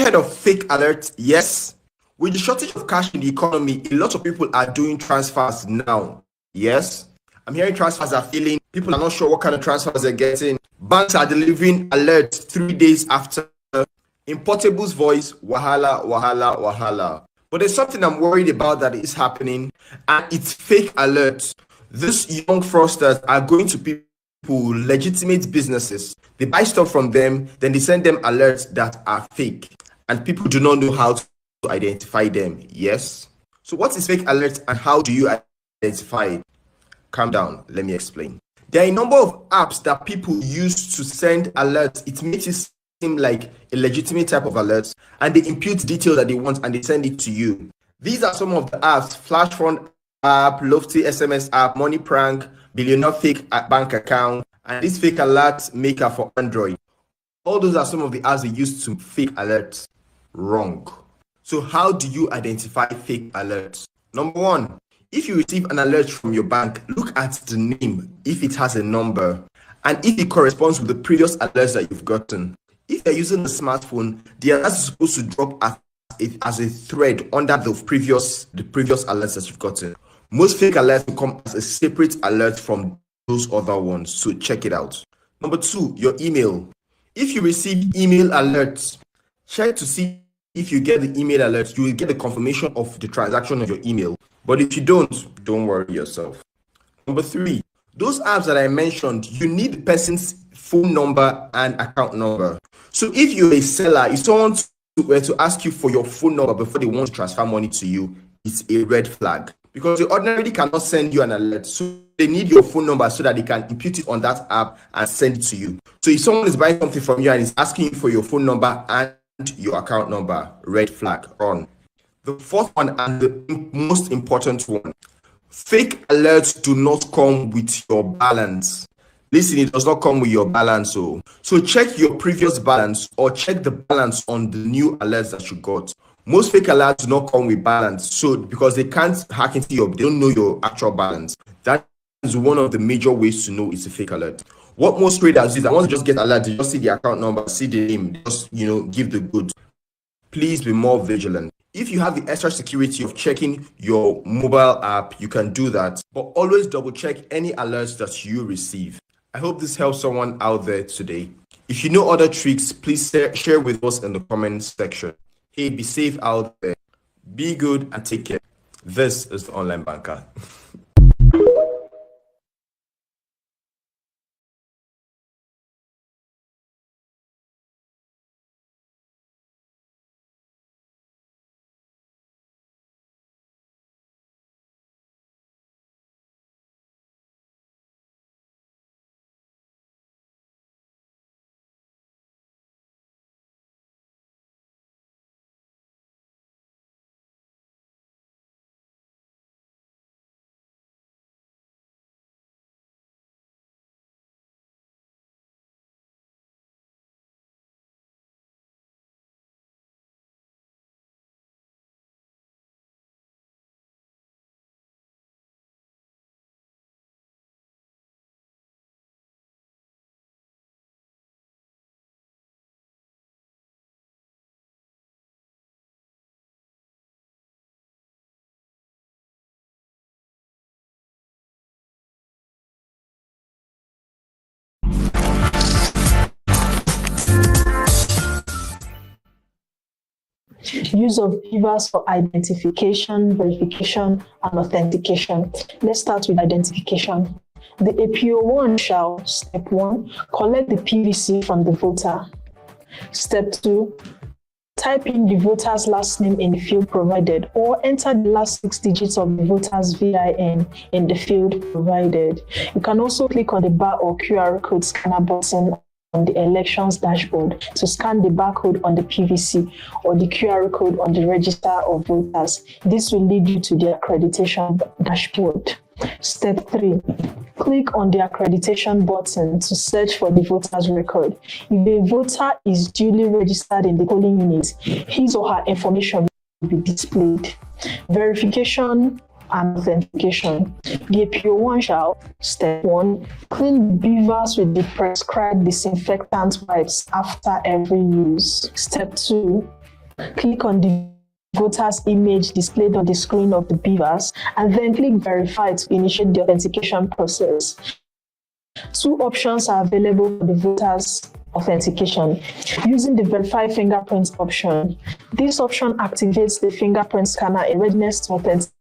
heard of fake alerts? Yes. With the shortage of cash in the economy, a lot of people are doing transfers now. Yes. I'm hearing transfers are failing. People are not sure what kind of transfers they're getting. Banks are delivering alerts 3 days after. In Portable's voice, wahala, wahala, wahala. But there's something I'm worried about that is happening, and it's fake alerts. These young fraudsters are going to people, legitimate businesses. They buy stuff from them, then they send them alerts that are fake, and people do not know how to identify them. Yes. So what is fake alerts and how do you identify it? Calm down. Let me explain. There are a number of apps that people use to send alerts. It makes it seem like a legitimate type of alerts, and they impute details that they want and they send it to you. These are some of the apps: Flash Fund app, Lofty SMS app, Money Prank, Billionaire Fake bank account, and this fake alert maker for Android. All those are some of the apps they use to fake alerts. Wrong. So how do you identify fake alerts? Number one, if you receive an alert from your bank, look at the name, if it has a number, and if it corresponds with the previous alerts that you've gotten. If you're using a smartphone, the alert is supposed to drop as a thread under the previous alerts that you've gotten. Most fake alerts will come as a separate alert from those other ones, so check it out. Number two, your email. If you receive email alerts, check to see if you get the email alert, you will get the confirmation of the transaction of your email. But if you don't worry yourself. Number three, those apps that I mentioned, you need the person's phone number and account number. So if you're a seller, if someone were to ask you for your phone number before they want to transfer money to you, it's a red flag, because they ordinarily cannot send you an alert. So they need your phone number so that they can impute it on that app and send it to you. So if someone is buying something from you and is asking you for your phone number and your account number, red flag, run. The fourth one and the most important one, fake alerts do not come with your balance. Listen, it does not come with your balance. So check your previous balance or check the balance on the new alerts that you got. Most fake alerts do not come with balance. So because they can't hack into they don't know your actual balance. That is one of the major ways to know it's a fake alert. What most traders do is, I want to just get alert, they just see the account number, see the name, just give the goods. Please be more vigilant. If you have the extra security of checking your mobile app, you can do that, but always double check any alerts that you receive. I hope this helps someone out there today. If you know other tricks, please share with us in the comments section. Hey, be safe out there. Be good and take care. This is the Online Banker. Use of beavers for identification, verification, and authentication. Let's start with identification. The APO1 shall, step 1, collect the PVC from the voter. Step 2, type in the voter's last name in the field provided, or enter the last 6 digits of the voter's VIN in the field provided. You can also click on the bar or QR code scanner button on the elections dashboard to scan the barcode on the PVC or the QR code on the register of voters. This will lead you to the accreditation dashboard. Step 3, click on the accreditation button to search for the voter's record. If a voter is duly registered in the polling unit, his or her information will be displayed. Verification and authentication. The APO1 shall, step 1, clean the beavers with the prescribed disinfectant wipes after every use. Step 2, Click on the voter's image displayed on the screen of the beavers, and then click Verify to initiate the authentication process. Two options are available for the voter's authentication. Using the Verify Fingerprints option, this option activates the fingerprint scanner in readiness to authenticate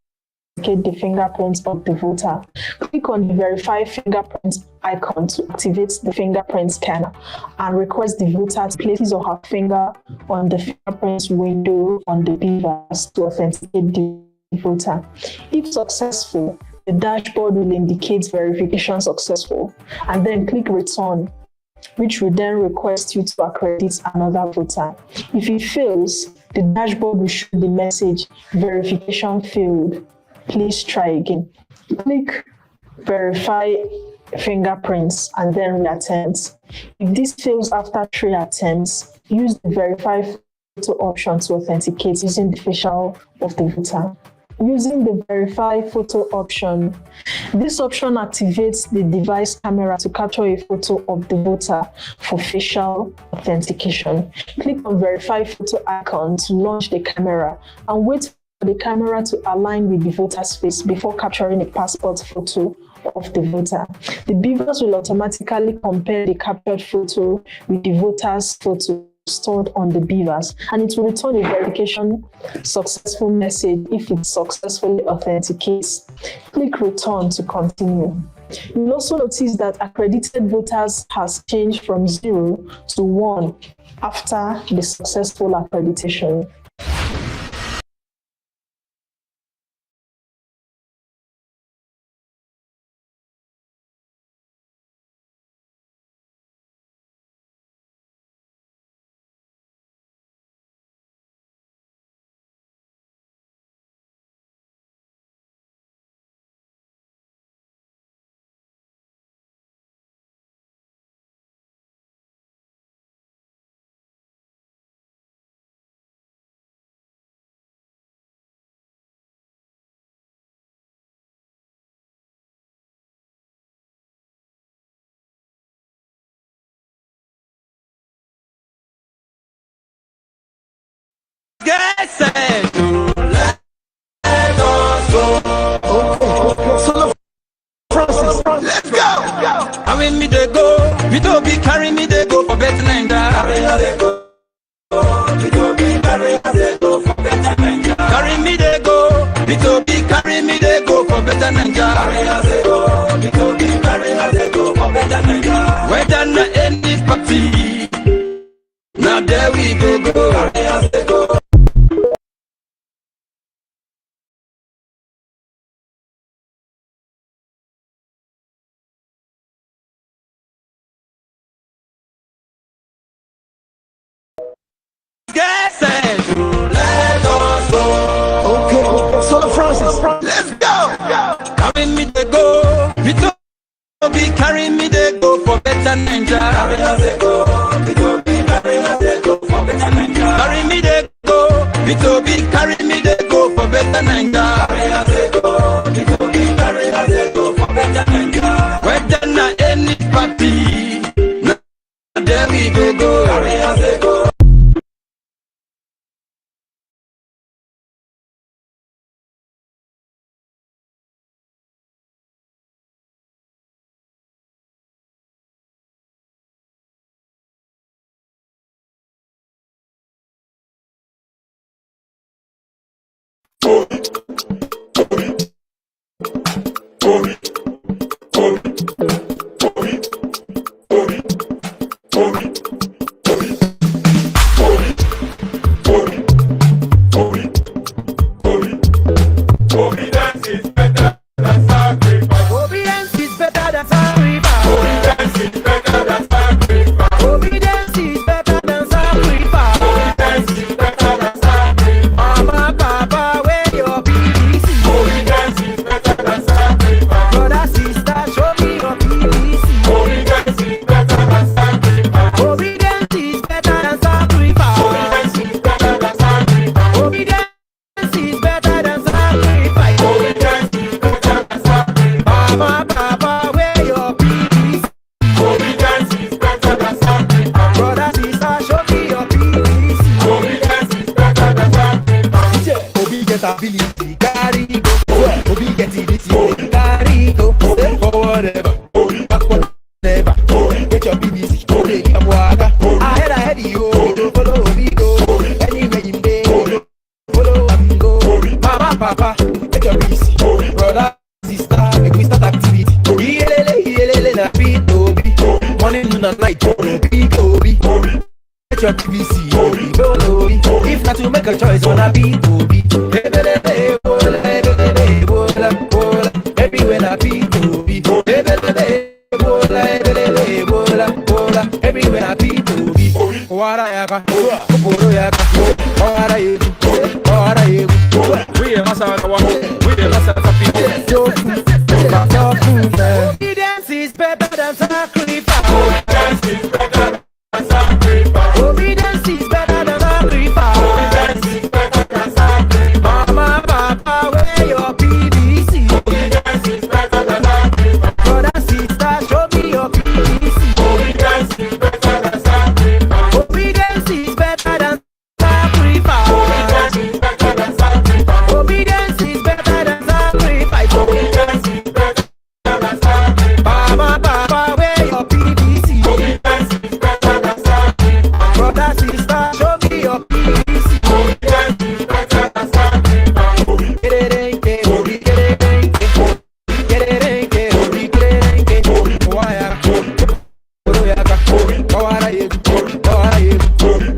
the fingerprints of the voter. Click on the Verify Fingerprints icon to activate the fingerprint scanner and request the voter to place his or her finger on the fingerprints window on the beavers to authenticate the voter. If successful, the dashboard will indicate verification successful, and then click Return, which will then request you to accredit another voter. If it fails, the dashboard will show the message, Verification failed. Please try again. Click Verify Fingerprints and then reattempt. If this fails after 3 attempts, use the Verify Photo option to authenticate using the facial of the voter. Using the Verify Photo option, this option activates the device camera to capture a photo of the voter for facial authentication. Click on Verify Photo icon to launch the camera and wait for the camera to align with the voter's face before capturing a passport photo of the voter. The beavers will automatically compare the captured photo with the voter's photo stored on the beavers, and it will return a verification successful message if it successfully authenticates. Click Return to continue. You'll also notice that accredited voters has changed from 0 to 1 after the successful accreditation. Let's go. Carry me they go. We don't be carry me they go for better than that. Carry me they go. We don't be carry me they go for better than that. Whether na any party, now there we go. Let's go. Carry me they go. We don't be carry me they go for better ninja. Carry me they go. We don't be carry me they go for better ninja. Whether na any party, now there we go. carry go. For whatever, back whatever. Get your BBC, take your water. Ahead, you follow me go. Anywhere you go, follow and go. Mama, papa, get your BBC. Brother, sister, make we start activity. Yelele, na beat, Obi. Morning, noon, and night, beat, Obi. Get your BBC, Obi. If not to make a choice, wanna beat, Obi. Everywhere I beat, Obi. Everywhere I beat, Obi. Warayaka, Yaka, Warayaka, we are Masaka, we are Masaka people. Obedience is better than sacrifice. Obedience is better than sacrifice. Obedience is better than sacrifice. Obedience is better than sacrifice. Mama, papa, where your PVC? Obedience is better than sacrifice. Brother, sister, show me your PVC. Obedience is better than sacrifice. Obedience is better than sacrifice. Obedience is better than sacrifice. Obedience is better than sacrifice. Obedience is better than sacrifice. Mama, papa, where your PVC? Obedience is better than sacrifice. Brother, sister, show me your PVC. Obedience is better than sacrifice.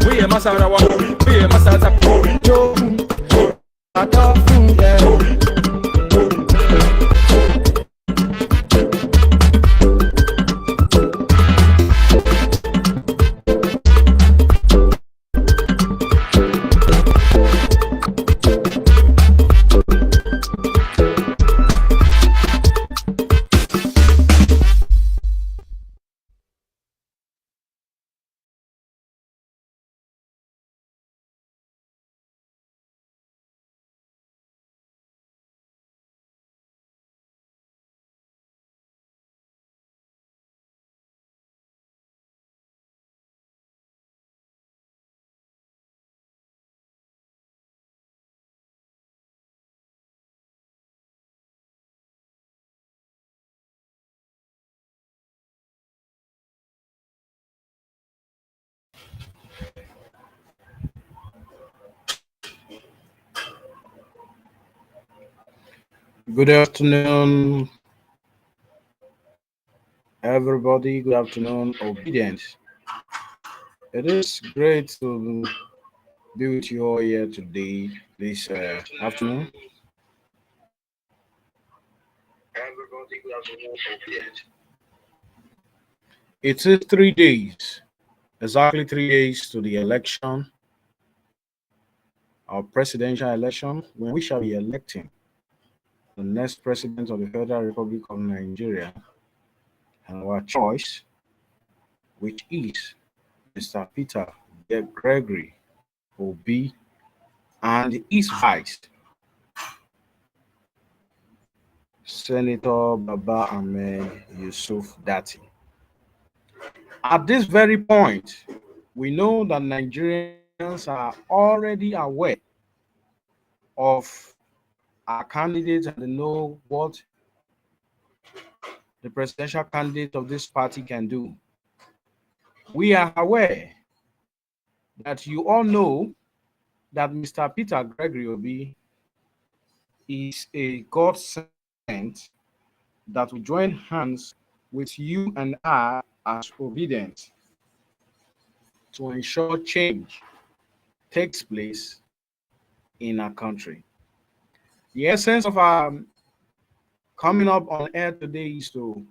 We are Masarawa, we are Masasa. Good afternoon, everybody. Good afternoon, obedience. It is great to be with you all here today, this afternoon. Everybody, good afternoon, obedience. It is 3 days, exactly 3 days to the election, our presidential election, when we shall be electing the next president of the Federal Republic of Nigeria, and our choice, which is Mr. Peter Gregory Obi, and his vice, Senator Baba Ahmed Yusuf Dati. At this very point, we know that Nigerians are already aware of our candidates and they know what the presidential candidate of this party can do. We are aware that you all know that Mr. Peter Gregory Obi is a God sent that will join hands with you and I as obedient to ensure change takes place in our country. The essence of our coming up on air today is to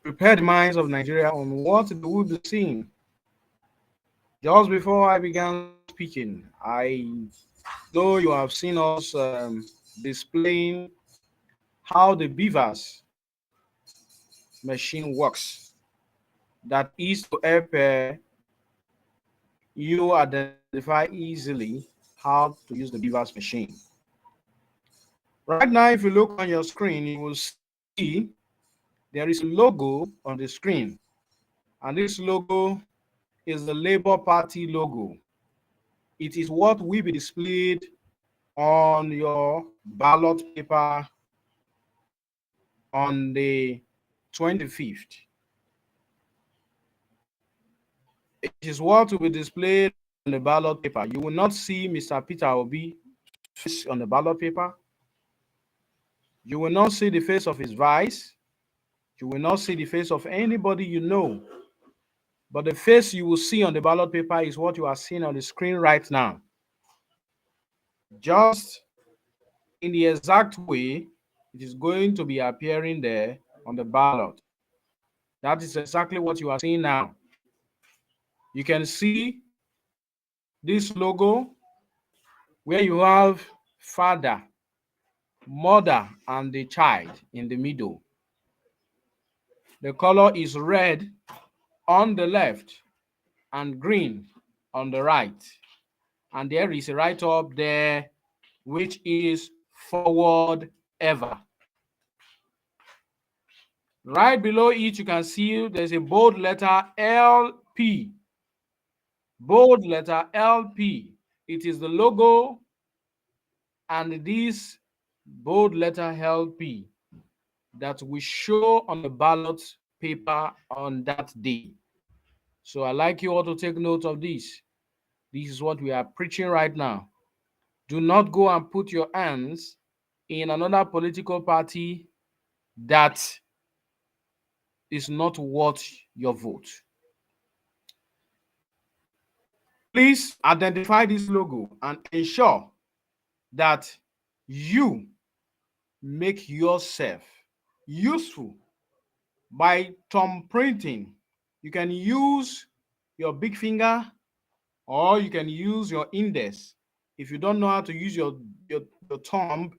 prepare the minds of Nigeria on what they will be seeing. Just before I began speaking, I know you have seen us displaying how the beavers machine works. That is to help you identify easily how to use the beavers machine. Right now, if you look on your screen, you will see there is a logo on the screen, and this logo is the Labour Party logo. It is what will be displayed on your ballot paper on the 25th. It is what will be displayed on the ballot paper. You will not see Mr. Peter Obi face on the ballot paper. You will not see the face of his vice. You will not see the face of anybody you know. But the face you will see on the ballot paper is what you are seeing on the screen right now. Just in the exact way it is going to be appearing there on the ballot. That is exactly what you are seeing now. You can see this logo where you have father, mother, and the child in the middle. The color is red on the left and green on the right. And there is a write up there which is forward ever. Right below it, you can see there's a bold letter LP. Bold letter LP. It is the logo and this bold letter LP that we show on the ballot paper on that day. So I like you all to take note of this. This is what we are preaching right now. Do not go and put your hands in another political party that is not worth your vote. Please identify this logo and ensure that you make yourself useful by thumb printing. You can use your big finger or you can use your index. If you don't know how to use your thumb,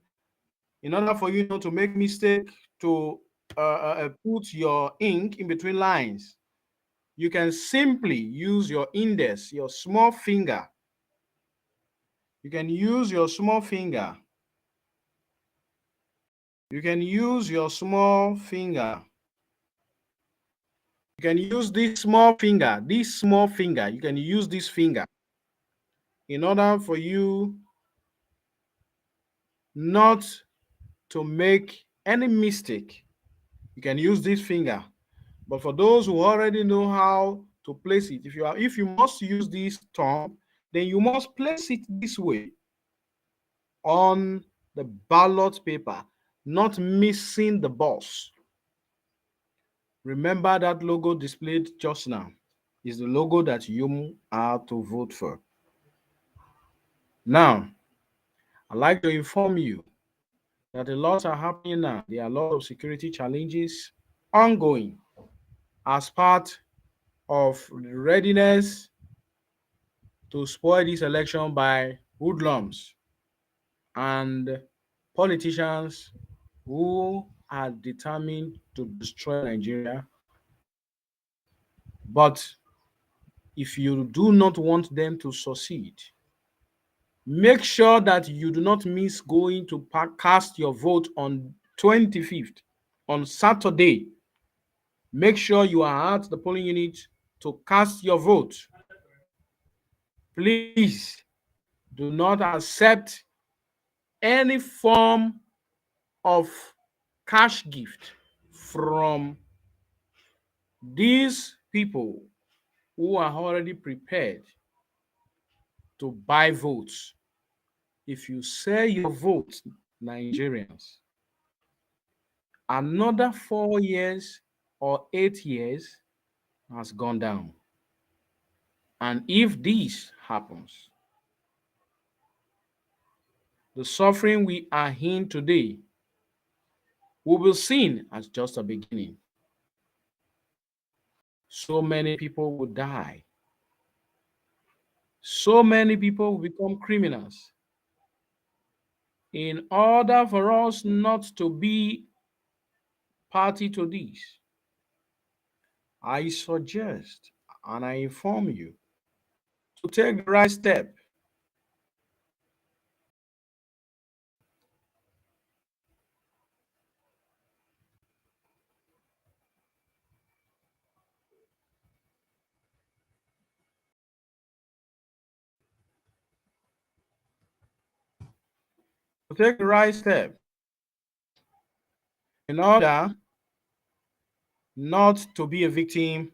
in order for you not to make mistake to put your ink in between lines, you can simply use your index, your small finger. You can use your small finger. You can use your small finger. You can use this small finger, you can use this finger in order for you not to make any mistake. You can use this finger. But for those who already know how to place it, if you must use this thumb, then you must place it this way on the ballot paper, not missing the box. Remember that logo displayed just now is the logo that you are to vote for. Now, I'd like to inform you that a lot are happening now. There are a lot of security challenges ongoing as part of readiness to spoil this election by hoodlums and politicians who are determined to destroy Nigeria. But if you do not want them to succeed, make sure that you do not miss going to cast your vote on 25th, on Saturday. Make sure you are at the polling unit to cast your vote. Please do not accept any form of cash gift from these people who are already prepared to buy votes. If you sell your vote, Nigerians, another 4 years or 8 years has gone down. And if this happens, the suffering we are in today will be seen as just a beginning. So many people will die. So many people will become criminals. In order for us not to be party to this, I suggest and I inform you to take the right step. to take the right step in order not to be a victim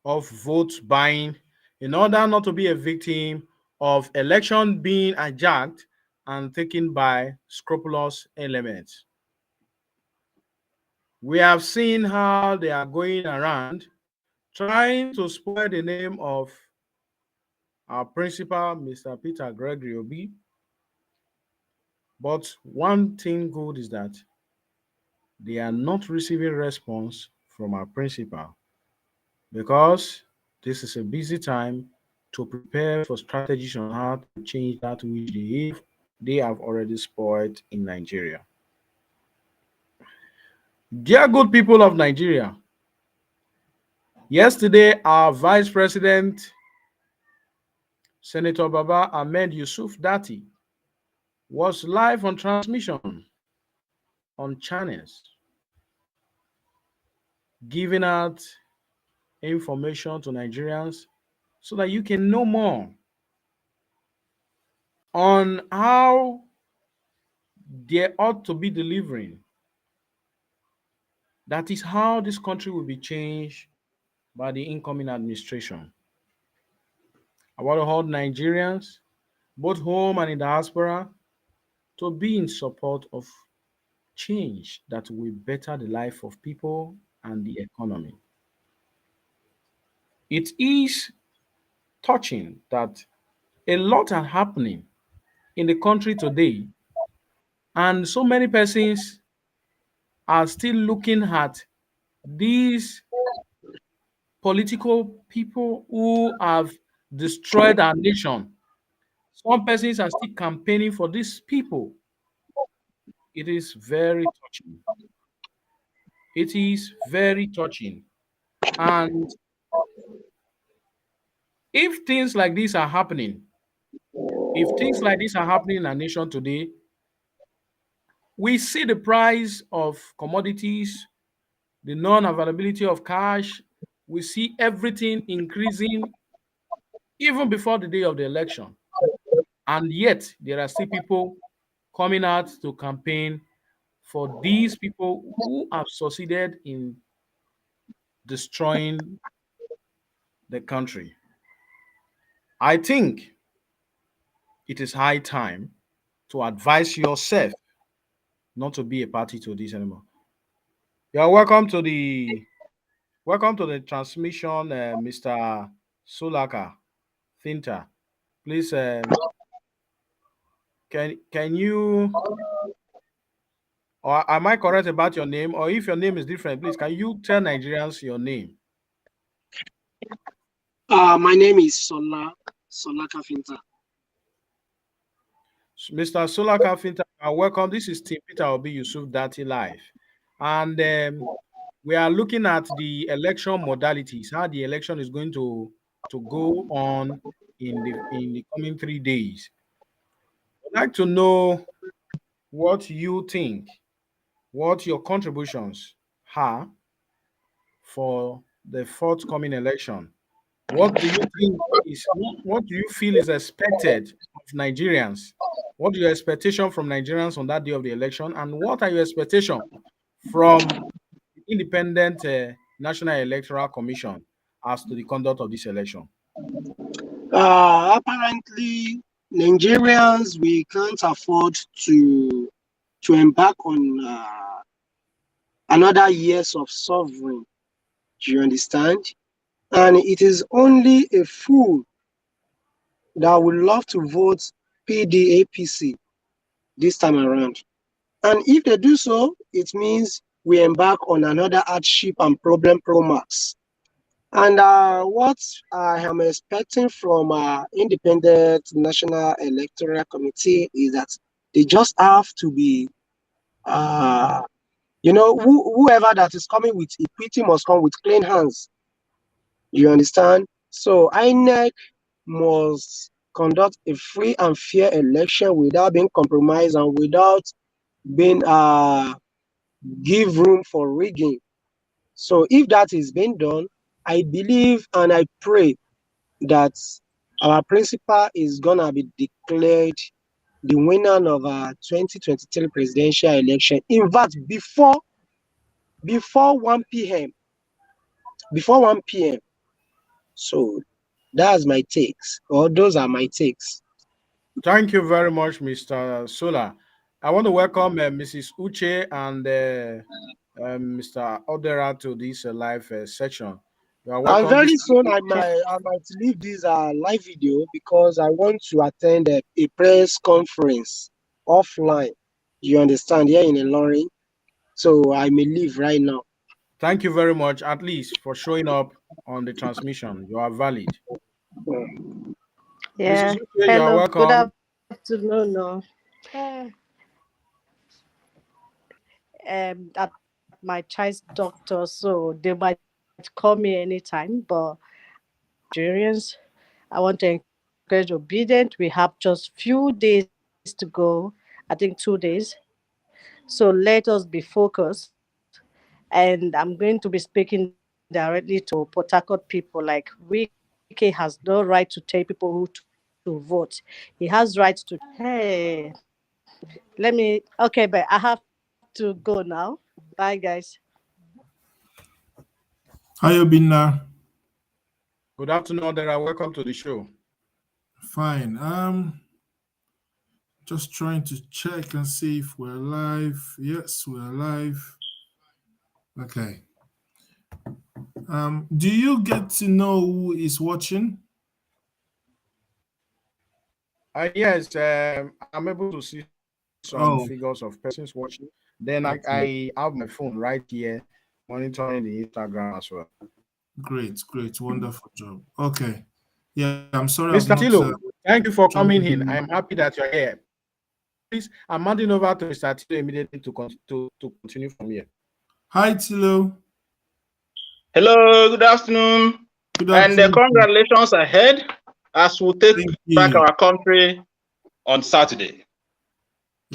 of vote buying, in order not to be a victim of election being hijacked and taken by scrupulous elements. We have seen how they are going around trying to spoil the name of our principal, Mr. Peter Gregory Obi. But one thing good is that they are not receiving response from our principal, because this is a busy time to prepare for strategies on how to change that which they have already spoiled in Nigeria. Dear good people of Nigeria, yesterday our Vice President, Senator Baba Ahmed Yusuf Dati, was live on transmission on channels, giving out information to Nigerians so that you can know more on how they ought to be delivering. That is how this country will be changed by the incoming administration. I want to hold Nigerians, both home and in diaspora, to be in support of change that will better the life of people and the economy. It is touching that a lot are happening in the country today, and so many persons are still looking at these political people who have destroyed our nation. Some persons are still campaigning for these people. It is very touching. It is very touching. And if things like this are happening, if things like this are happening in our nation today, we see the price of commodities, the non-availability of cash, we see everything increasing even before the day of the election. And yet, there are still people coming out to campaign for these people who have succeeded in destroying the country. I think it is high time to advise yourself not to be a party to this anymore. You are welcome to the transmission, Mr. Sulaka Thinta. Please, can you, or am I correct about your name? Or if your name is different, please can you tell Nigerians your name? My name is Sola Kafinta. Mr. Sulaka Thinta, welcome. This is Team Peter Obi Yusuf Dati Live. And we are looking at the election modalities, how the election is going to go on in the coming 3 days. I'd like to know what you think, what your contributions are for the forthcoming election. What do you think is what do you feel is expected of Nigerians? What are your expectations from Nigerians on that day of the election? And what are your expectations from the independent National Electoral Commission as to the conduct of this election? Apparently, Nigerians, we can't afford to embark on another years of sovereign. Do you understand? And it is only a fool that would love to vote PDAPC this time around. And if they do so, it means we embark on another hardship and problem pro max. And what I am expecting from independent National Electoral Committee is that they just have to be, whoever that is coming with equity must come with clean hands. You understand? So INEC must conduct a free and fair election without being compromised and without being give room for rigging. So if that is being done, I believe and I pray that our principal is gonna be declared the winner of our 2023 presidential election. In fact, before 1 p.m. Before 1 p.m. So that's my takes, or those are my takes. Thank you very much, Mr. Sola. I want to welcome Mrs. Uche and Mr. Odera to this live section. You are And welcome. very Mr. soon I might leave this live video because I want to attend a press conference offline. You understand? Here in Ilorin. So I may leave right now. Thank you very much, at least, for showing up on the transmission. You are valid. Yeah. Mrs. Uche, you are Hello. Good welcome. afternoon. No. At my child's doctor, so they might call me anytime. But Nigerians, I want to encourage obedient. We have just few days to go. I think 2 days. So let us be focused. And I'm going to be speaking directly to Port Harcourt people. Like Wike has no right to tell people who to vote. He has rights to. Hey, let me. Okay, but I have to go now. Bye, guys. Hi, Obinna. Good afternoon, Odera. Welcome to the show. Fine. Just trying to check and see if we're live. Yes, we're live. Okay. Do you get to know who is watching? Yes, I'm able to see some figures of persons watching. Then I have my phone right here monitoring the Instagram as well. Great, wonderful job. Okay. Yeah, I'm sorry Mr. I've not. Tilo, thank you for coming in. joined. I'm happy that you're here. Please, I'm handing over to Mr. Tilo immediately to continue from here. Hi, Tilo. Hello, good afternoon. Good And afternoon. congratulations ahead as we take back our country on Saturday.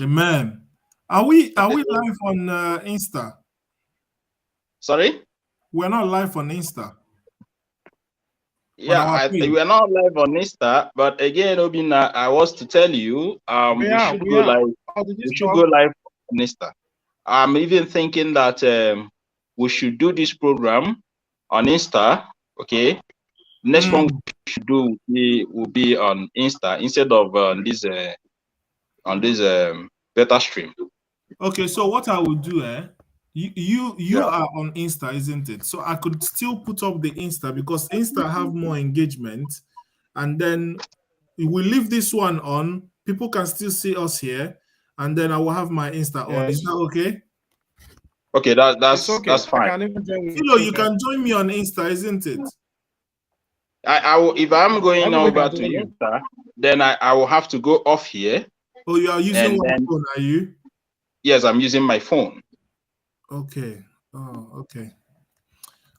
Amen. Are we live on Insta? Sorry? We're not live on Insta. Yeah, we are not live on Insta, but again, Obina, I was to tell you, we should go live. We should go live on Insta. I'm even thinking that we should do this program on Insta. Okay, next one we should do will be on Insta instead of on this beta stream. Okay, so what I will do, you are on Insta, isn't it? So I could still put up the Insta because Insta have more engagement, and then we leave this one on. People can still see us here, and then I will have my Insta on. Is that okay? Okay, that's fine. You can join me on Insta, isn't it? I will, if I'm going over to Insta, then I will have to go off here. Oh, you are using one phone, are you? Yes, I'm using my phone. Okay. Oh, okay.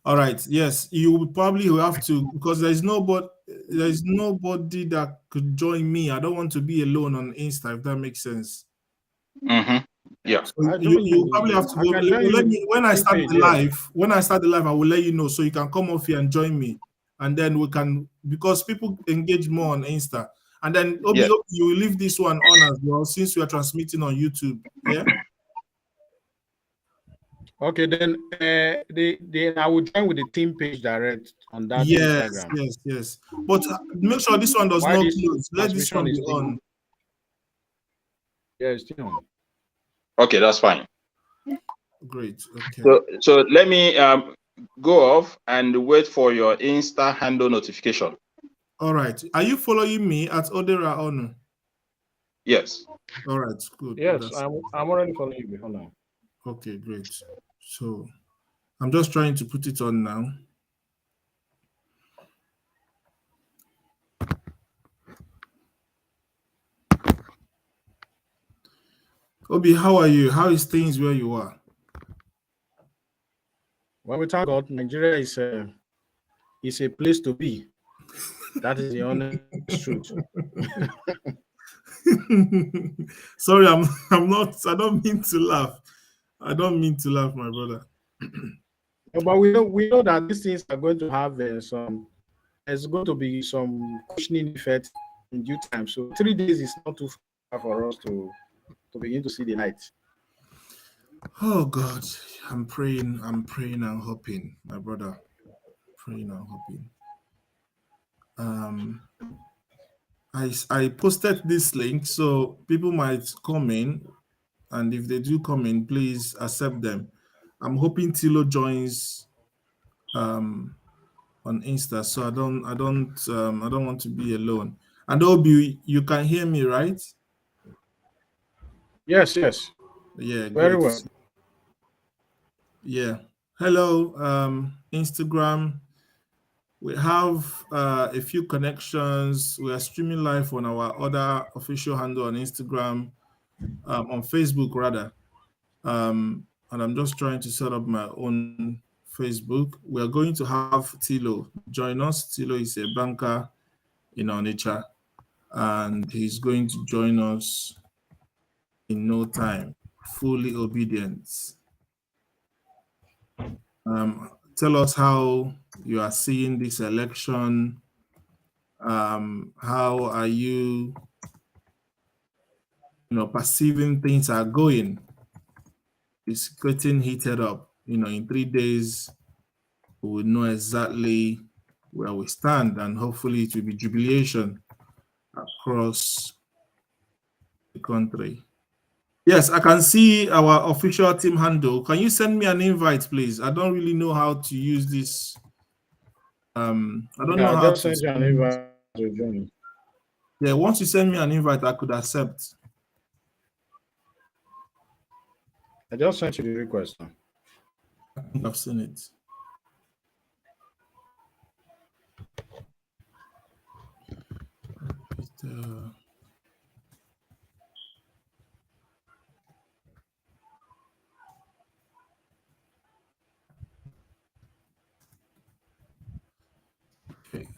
All right. Yes, you will probably have to, because there's nobody that could join me. I don't want to be alone on Insta, if that makes sense. Yeah. So you probably have to go. When I start the live, I will let you know so you can come off here and join me, and then we can, because people engage more on Insta, and then you will leave this one on as well since we are transmitting on YouTube. Yeah. Okay, then I will join with the team page direct on that Instagram. Yes. But make sure this one does not close. Let this one be on. Yeah, it's still on. Okay, that's fine. Great. Okay. So let me go off and wait for your Insta handle notification. All right. Are you following me at Odera Onu? Yes. All right. Good. Yes, I'm already following you before now. Okay, great. So I'm just trying to put it on now. Obi, how are you? How is things where you are? Well, we thank God, Nigeria is a place to be. That is the honest truth. Sorry, I'm not. I don't mean to laugh. I don't mean to laugh, my brother. But we know that these things are going to have there's going to be some cushioning effect in due time. So 3 days is not too for us to begin to see the light. Oh God, I'm praying and hoping, my brother. Praying and hoping. I posted this link so people might come in, and if they do come in, please accept them. I'm hoping Tilo joins on Insta, so I don't want to be alone. And Obi, you can hear me, right? Yes. Yeah, Very great. well. Yeah. Hello, Instagram. We have a few connections. We are streaming live on our other official handle on Instagram, on Facebook rather. And I'm just trying to set up my own Facebook. We are going to have Tilo join us. Tilo is a banker in Onitsha, and he's going to join us in no time. Fully obedient. Tell us how you are seeing this election. How are you, perceiving things are going? It's getting heated up. In 3 days, we will know exactly where we stand, and hopefully it will be jubilation across the country. Yes, I can see our official team handle. Can you send me an invite, please? I don't really know how to use this. I don't know I how just to. sent you an invite to join. Yeah, once you send me an invite, I could accept. I just sent you the request. I think I've seen it. Okay.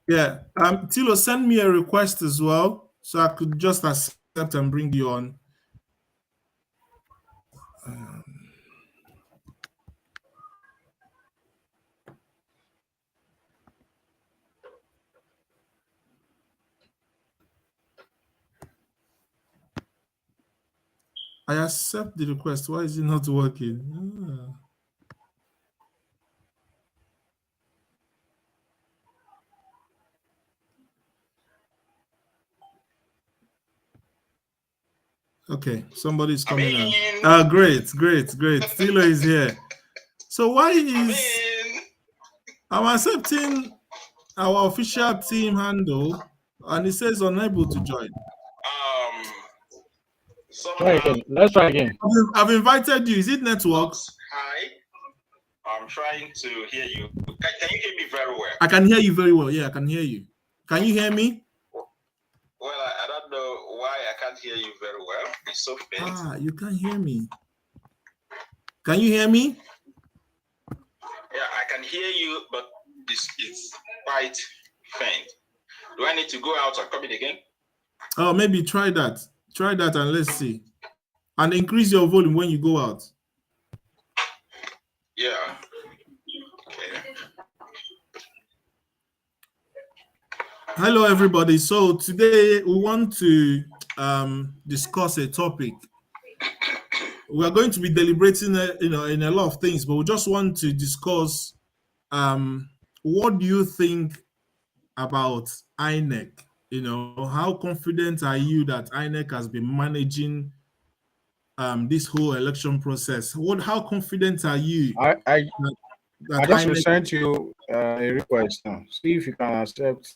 Yeah. Tilo, send me a request as well, so I could just accept and bring you on. I accept the request. Why is it not working? Okay, somebody's coming in. Great. Tilo is here. So why is I'm accepting our official team handle and it says unable to join? Try again. Let's try again. I've invited you. Is it network? Hi. I'm trying to hear you. Can you hear me very well? I can hear you very well. Yeah, I can hear you. Can you hear me? Well, I don't know why I can't hear you very well. It's so faint. You can't hear me. Can you hear me? Yeah, I can hear you, but it's quite faint. Do I need to go out or come in again? Oh, maybe try that. Try that and let's see. And increase your volume when you go out. Yeah. Okay. Hello, everybody. So today we want to discuss a topic. We are going to be deliberating, in a lot of things, but we just want to discuss what do you think about INEC? How confident are you that INEC has been managing this whole election process? How confident are you? I just INEC... sent you a request now. See if you can accept.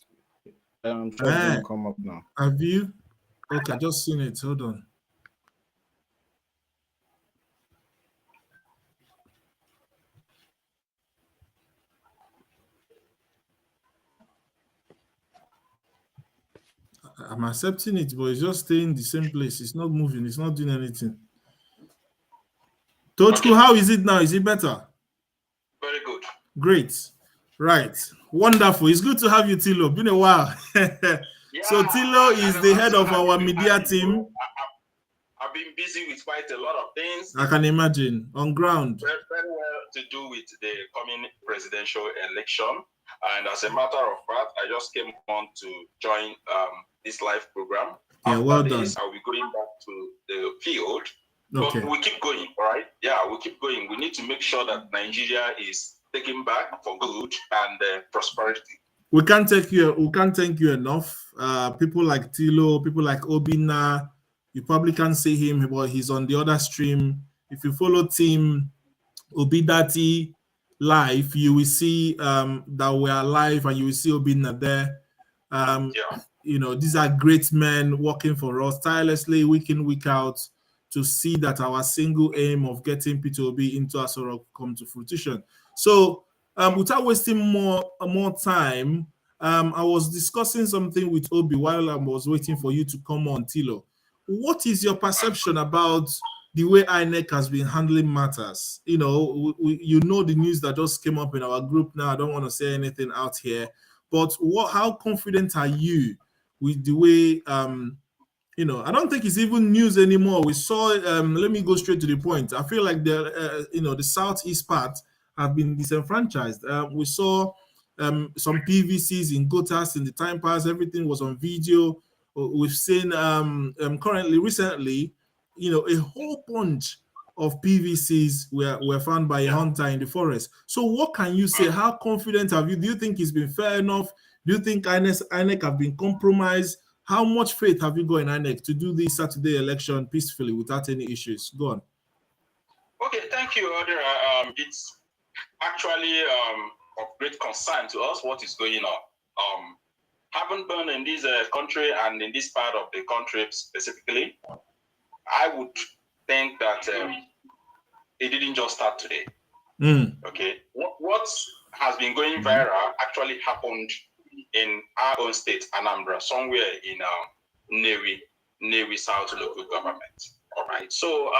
I'm sure it's going to come up now. Have you? Okay, I just seen it. Hold on. I'm accepting it, but it's just staying the same place. It's not moving. It's not doing anything. Tochku, how is it now? Is it better? Very good. Great. Right. Wonderful. It's good to have you, Tilo. Been a while. So Tilo is the head of our media team. I've been busy with quite a lot of things. I can imagine. On ground. Very well to do with the coming presidential election. And as a matter of fact, I just came on to join this live program Yeah, well done. I'll be going back to the field. Okay. But we keep going, all right? Yeah, we keep going. We need to make sure that Nigeria is taken back for good and prosperity. We can't thank you enough. People like Tilo, people like Obina, you probably can't see him, but he's on the other stream. If you follow Team Obidati live, you will see that we are live, and you will see Obina there. You know, these are great men working for us tirelessly, week in, week out, to see that our single aim of getting P2OB into Asoro come to fruition. So, without wasting more time, I was discussing something with Obi while I was waiting for you to come on, Tilo. What is your perception about the way INEC has been handling matters? You know, you know the news that just came up in our group now. I don't want to say anything out here, but how confident are you with the way, you know, I don't think it's even news anymore. We saw, let me go straight to the point. I feel like the southeast part have been disenfranchised. We saw some PVCs in Gotas in the time pass. Everything was on video. We've seen recently, you know, a whole bunch of PVCs were found by a hunter in the forest. So what can you say? How confident have you? Do you think it's been fair enough? Do you think INEC have been compromised? How much faith have you got in INEC to do this Saturday election peacefully without any issues? Go on. Okay, thank you, Odera. It's actually of great concern to us what is going on. Having been in this country and in this part of the country specifically, I would think that it didn't just start today. Okay, what has been going viral actually happened in our own state, Anambra, somewhere in Nnewi South local government. All right, so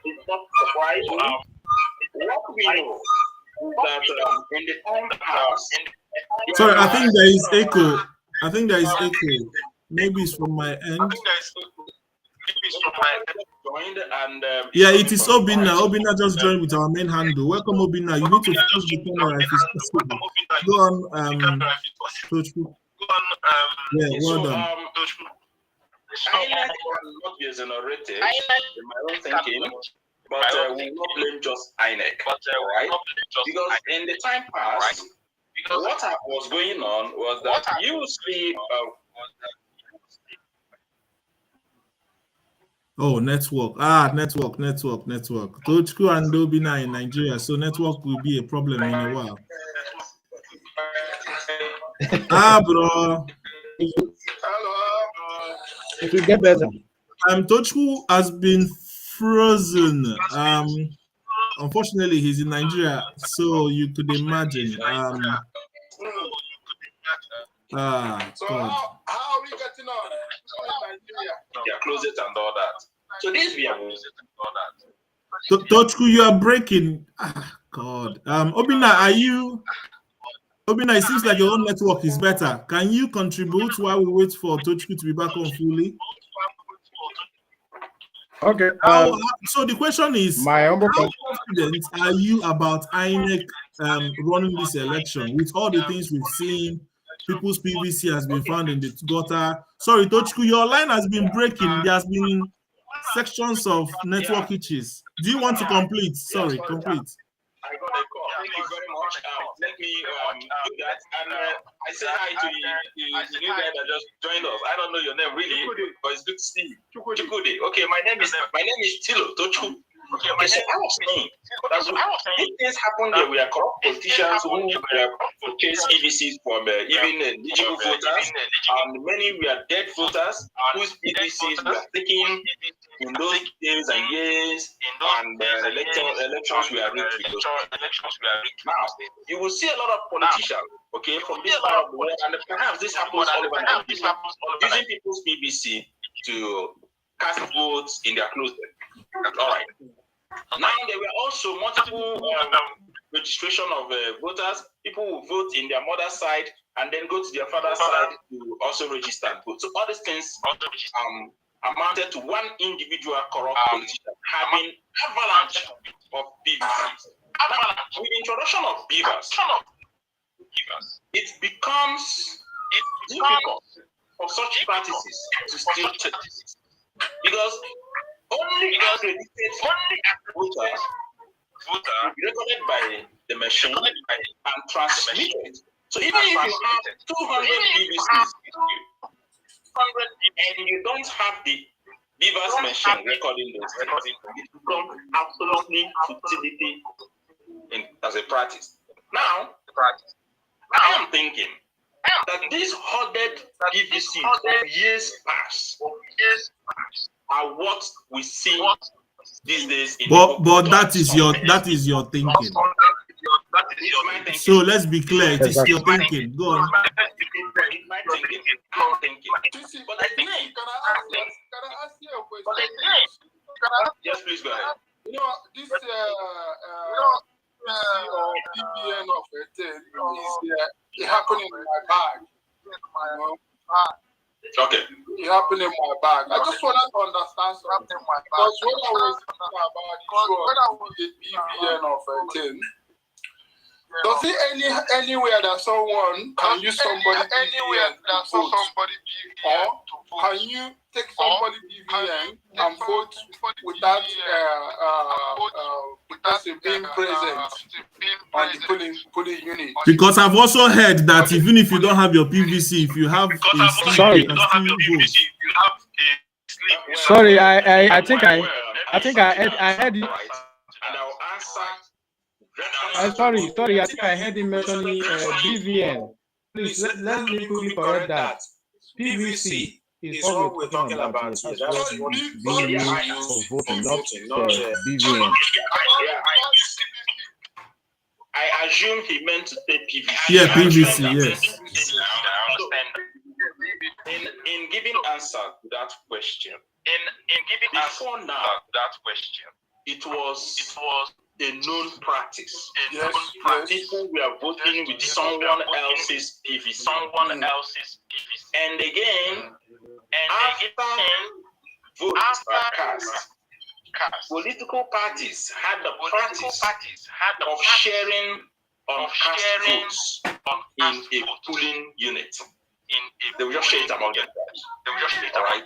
it's not surprising. What we know that in the time past. Sorry, I think there is echo. Maybe it's from my end. Yeah, it is Obina. Obina just joined with our main handle. Welcome, Obina. You need to flash the camera if it's possible. Go on, Tochku. Yeah, well done. INEC cannot be exonerated in my own thinking, but we will not blame just INEC, right? Because in the time past, what was going on was that you see. Oh, network. Network. Tochku and Obina in Nigeria, so network will be a problem in a while. Bro. It will get better. Tochku has been frozen. Unfortunately, he's in Nigeria, so you could imagine. So how are we getting on? Their closet and all that. So this we are Tochku, you are breaking. God. Obina, Obina, it seems like your own network is better. Can you contribute while we wait for Tochku to be back on fully? Okay. So the question is, how confident are you about INEC running this election with all the things we've seen? People's PVC has been found in the gutter. Sorry, Tochku, your line has been breaking. There has been sections of network issues. Do you want to complete? Sorry, complete. I got a call. Thank you very much. Let me do that. And I say hi to the new guy that just joined us. I don't know your name really, but it's good to see you. Chukwudi. Okay, my name is Tilo Tochku. Okay, so I was saying if things happen that we are corrupt politicians who purchase EVCs from even eligible voters, and many we are dead voters whose EVCs were taken in those days and years, and elections we are rigged with. Now, you will see a lot of politicians, okay, from this part of the world, and perhaps this happens all over Nigeria, using people's PVC to cast votes in their closet. All right. Now there were also multiple registration of voters. People will vote in their mother's side and then go to their father's side to also register and vote. So all these things amounted to one individual corrupt politician having avalanche of PVCs. With the introduction of beavers, it becomes difficult for such practices to still take, because only accredited voters will be recorded by the machine and transmitted. So even if you have 200 PVCs and you don't have the beavers machine recording those things, it becomes absolutely futility as a practice. Now, I am thinking that these hoarded PVC of years past are what we see these days. But that is your thinking. So let's be clear. It is your thinking. Go on. It's my thinking. I'm thinking. But I think. Can I ask you a question? Yes, please go ahead. You know, this BBN of a thing is happening in my bag. Okay. It happened in my bag. I just wanted to understand something. Because when I was thinking about the BBN of a thing, does it anywhere that someone can use somebody BVN to vote? Or can you take somebody BVN and vote without the person being present on the polling unit? Because I've also heard that even if you don't have your PVC, if you have a slip, you can still vote. Sorry, I think I heard you. And I'll answer. Sorry, I think I heard him mentioning BVN. Please, let me quickly correct that. PVC is what we're talking about here. That's what is being used for voting, not BVN. I assume he meant to say PVC. Yeah, PVC, yes. In giving answer to that question, before now, it was a known practice. People were voting with someone else's PVC. And again, after votes are cast, political parties had the practice of sharing uncast votes in a polling unit. They will just share it among themselves. Right?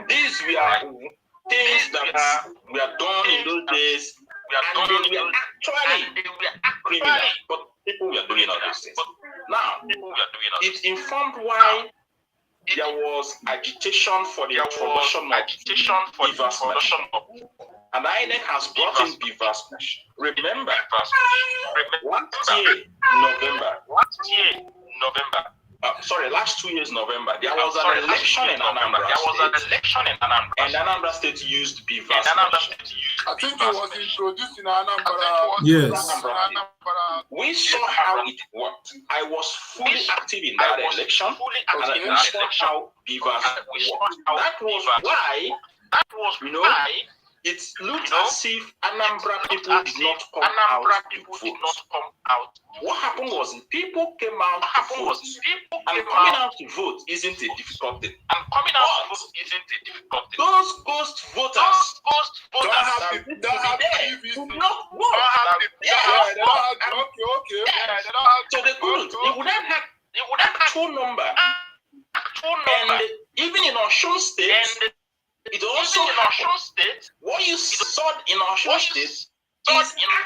These were things that were done in those days, and they were actually criminal, but people were doing all those things. Now, it informed why there was agitation for the introduction of beavers machine. And INEC has brought in beavers machine. Remember, last 2 years November, there was an election in Anambra State. And Anambra State used beavers machine. I think it was introduced in Anambra. Yes. We saw how it worked. I was fully active in that election, and I saw how beavers worked. That was why, it looked as if Anambra people did not come out. What happened was people came out to vote, and coming out to vote isn't a difficult thing. Those ghost voters don't have PVC. So they couldn't. They would have actual number. And even in Osun State, it also happened. What you saw in Osun State is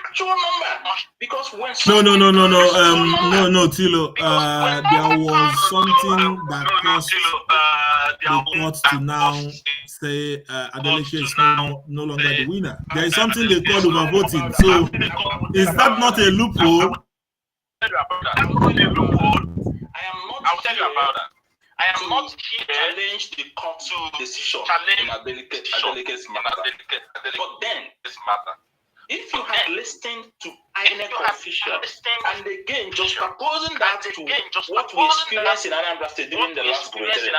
actual number, because when no, Tilo. There was something that caused the court to now say Adeleke is no longer the winner. There is something they call overvoting. So is that not a loophole? I am not here to challenge the court's decision in Adeleke's matter. But then, if you had listened to INEC officials, and again, just proposing that to what we experienced in Anambra State during the last election,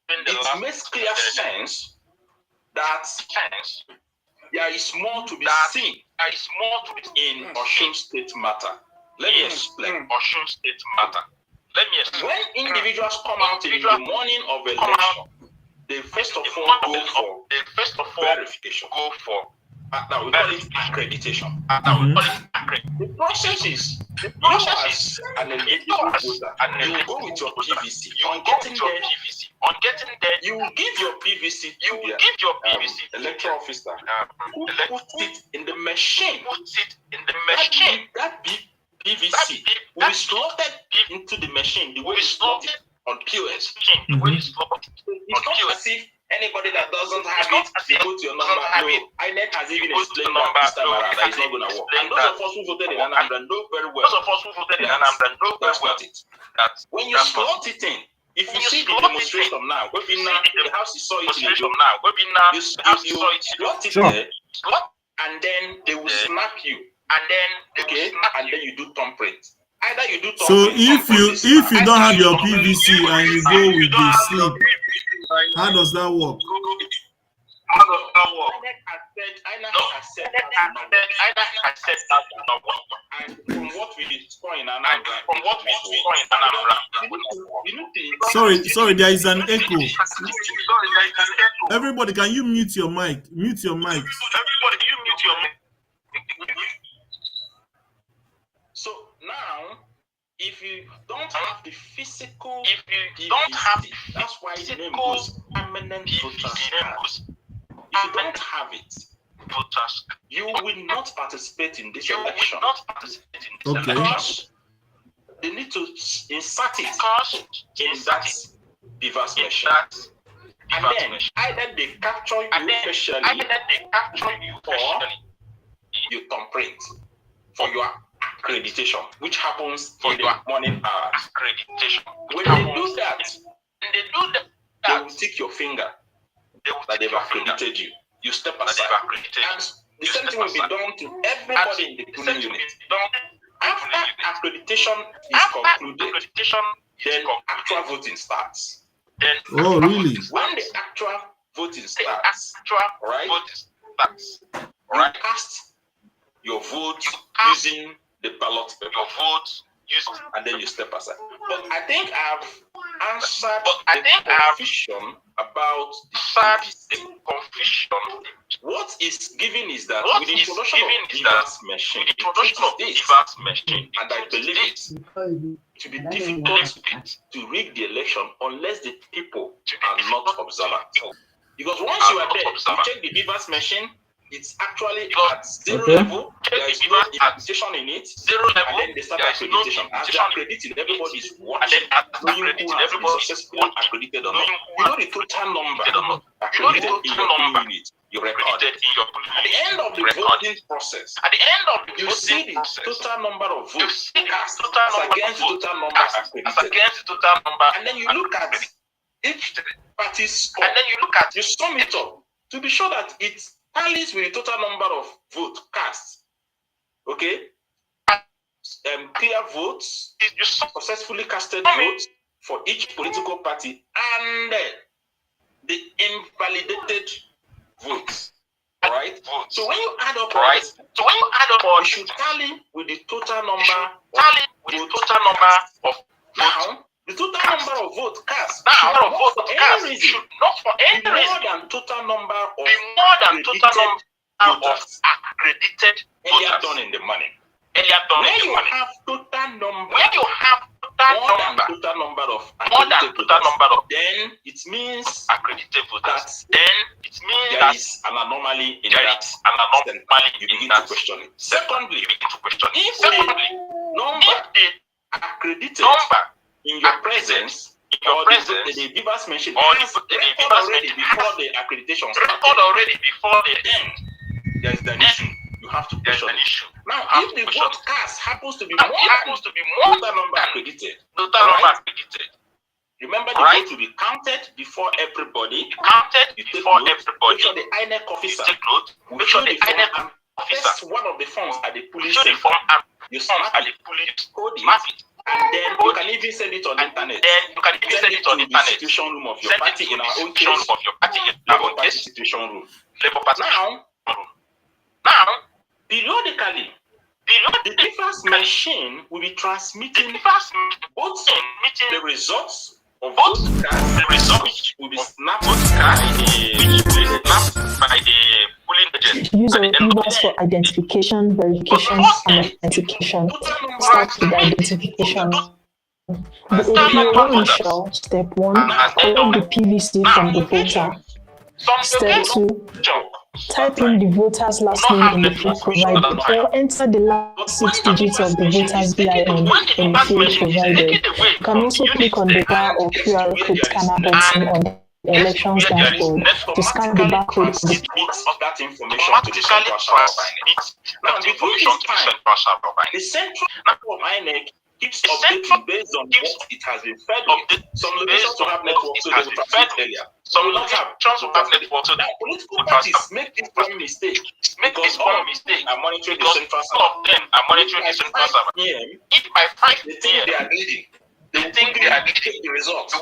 it makes clear sense that there is more to be seen in Osun State matter. Let me explain. When individuals come out in the morning of election, they first of all go for verification. Now we call it accreditation. The process is as an eligible voter, you will go with your PVC. On getting there, you will give your PVC to the electoral officer who puts it in the machine. That PVC will be slotted into the machine. The way it's slotted on POS. It's not as if anybody that doesn't have it, they go to your number. No, INEC has even explained that this time around that it's not going to work. And those of us who voted in Anambra know very well. That's not it. When you slot it in, if you see the demonstration now, the house you saw it in the job now, you slot it there, and then they will snap you. And then you do thumbprint. Either you do thumbprint. So if you don't have your PVC and you go with the slip, how does that work? And from what we saw in Anambra, Sorry, there is an echo. Everybody, can you mute your mic? Mute your mic. So now, if you don't have the physical, that's why the name goes permanent voters card. If you don't have it, you will not participate in this election. Okay. Because they need to insert it in that BVAS machine. And then either they capture you specially or you thumbprint for your accreditation, which happens in the morning hours. When they do that, they will tick your finger that they've accredited you. You step aside. And the same thing will be done to everybody in the polling unit. After accreditation is concluded, then actual voting starts. Oh, really? When the actual voting starts, you cast your vote using the ballot paper. And then you step aside. But I think I've answered the confusion about the confusion. What is given is that with the introduction of BVAS machine, and I believe it to be difficult to rig the election unless the people are not observant. Because once you are there, you check the BVAS machine, it's actually at zero level. There is no accreditation in it. And then they start accreditation. As they're accrediting, everybody is watching, knowing who has been successfully accredited or not. You know the total number accredited in your unit. You record it in your. At the end of the voting process, you see the total number of votes cast against the total number accredited. And then you look at each party's score. And then you sum it up to be sure that it's tallies with the total number of votes cast. Okay? Clear votes, successfully casted votes for each political party, and the invalidated votes. Alright? So when you add up you should tally with the total number of now. The total number of votes cast should not for any reason be more than total number of accredited earlier done in the morning. When you have total number of accredited voters, then it means there is an anomaly in that. You begin to question it. Secondly, if the number accredited in your presence, or the BVAS machine already before the accreditation started, then there is an issue. You have to question an issue. Now, if the vote cast happens to be more total number accredited, remember the vote will be counted before everybody. Make sure the INEC officer will fill the form and test one of the forms at the police station. You snap it, code it. And then you can even send it on the internet. Send it to the situation room of your party in our own case. Labour Party situation room. Now, periodically, the BVAS machine will be transmitting both the results of votes cast, which will be snapped by the polling Use of numbers for identification, verification, and authentication. Start with identification. The APO1 shall, step 1, collect the PVC from the voter. Step 2, type in the voter's last name in the field provided or enter the last 6 digits of the voter's BIN in the field provided. You can also click on the bar or QR code scanner button on the elections dashboard to scan the barcode of the of that information to the central server. Now, before this time, the central of INEC keeps updating based on what it has been fed with. Some locations will have network, so they will transmit earlier. Some will not have network, so that political parties make this one mistake. Because all of them are monitoring the central server. If by 5 they think they are leading, they think they are getting the results.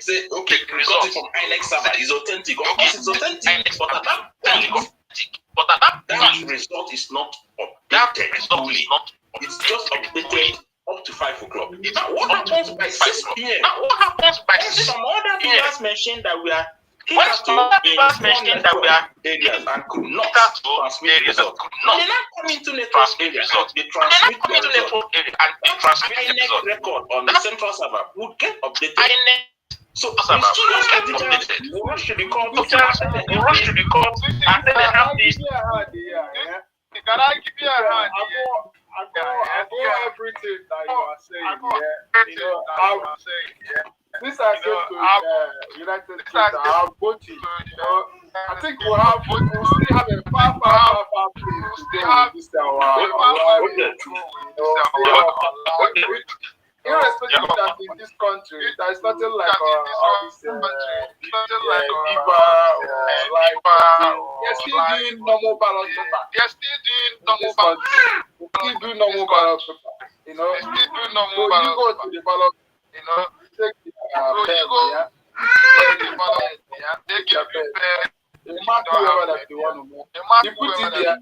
Say, okay, the result from INEC server is authentic. Of course, it's authentic, but at that point, that result is not updated. It's just updated up to 5 o'clock. Now, what happens by 6 p.m.? Some other people mentioned that we are areas and could not transmit results. They now come into network areas. They transmit the result. And INEC record on the central server would get updated. So the students will rush to the court and say they have this. Can I give you a hand? I go everything that you are saying. I was saying. This I said to United States, I have voted. I think we'll still have a far place to go with this. Irrespective of that in this country, there is nothing like they're still doing normal ballot paper. Still doing normal ballot paper. You know, so you go to the ballot, take the pen, take your pen. They mark whoever that you want to mark. You put it there,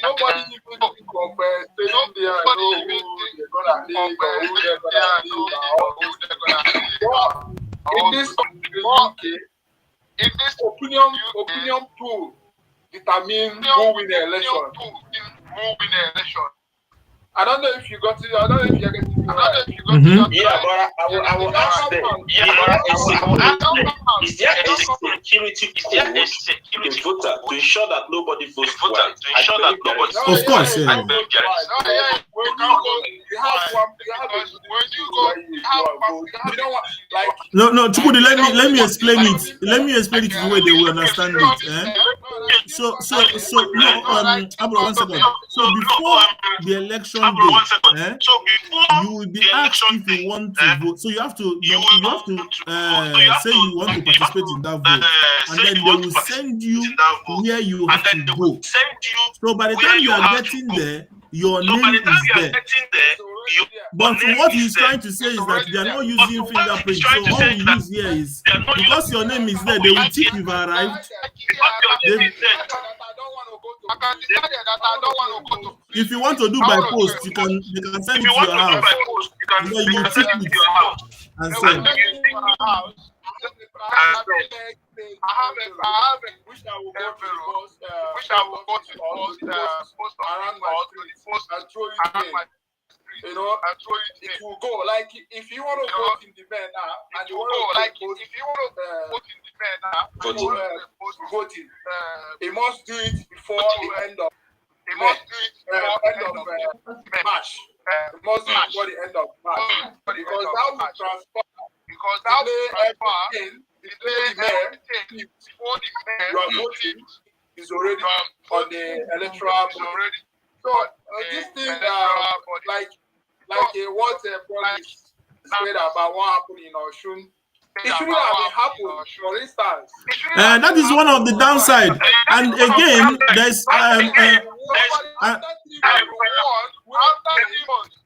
nobody even compare staying there and know who they're gonna leave or who they're gonna leave. In this country, in this opinion pool determine who win the election. I don't know if you got it. I don't know if you're getting it. Yeah, but I will ask them. Is there a security code the voter to ensure that nobody votes twice? Of course, yeah. No, Chukudi, let me explain it. Let me explain it the way they will understand it. So Abra, 1 second. So before the election day, you will be asked if you want to vote. So you have to say you want to participate in that vote, and then they will send you where you have to go. So by the time you are getting there, your name is there. But what he's trying to say is that they are not using fingerprint. So all we use here is because your name is there, they will check you've arrived. If you want to do by post, they can send it to your house. And then you tick it and send. Which I will go to post around my street and throw it in. You know, it will go. Like if you want to vote in the mail now, and you want to voting, you must do it before the end of March. You must do it before the end of March because that will transfer. Because that will everything before the you are voting is already on the electoral board. So this thing what promise said about what happened in Oshun, it shouldn't have happened. For instance, that is one of the downside. And again, there's another 3 months.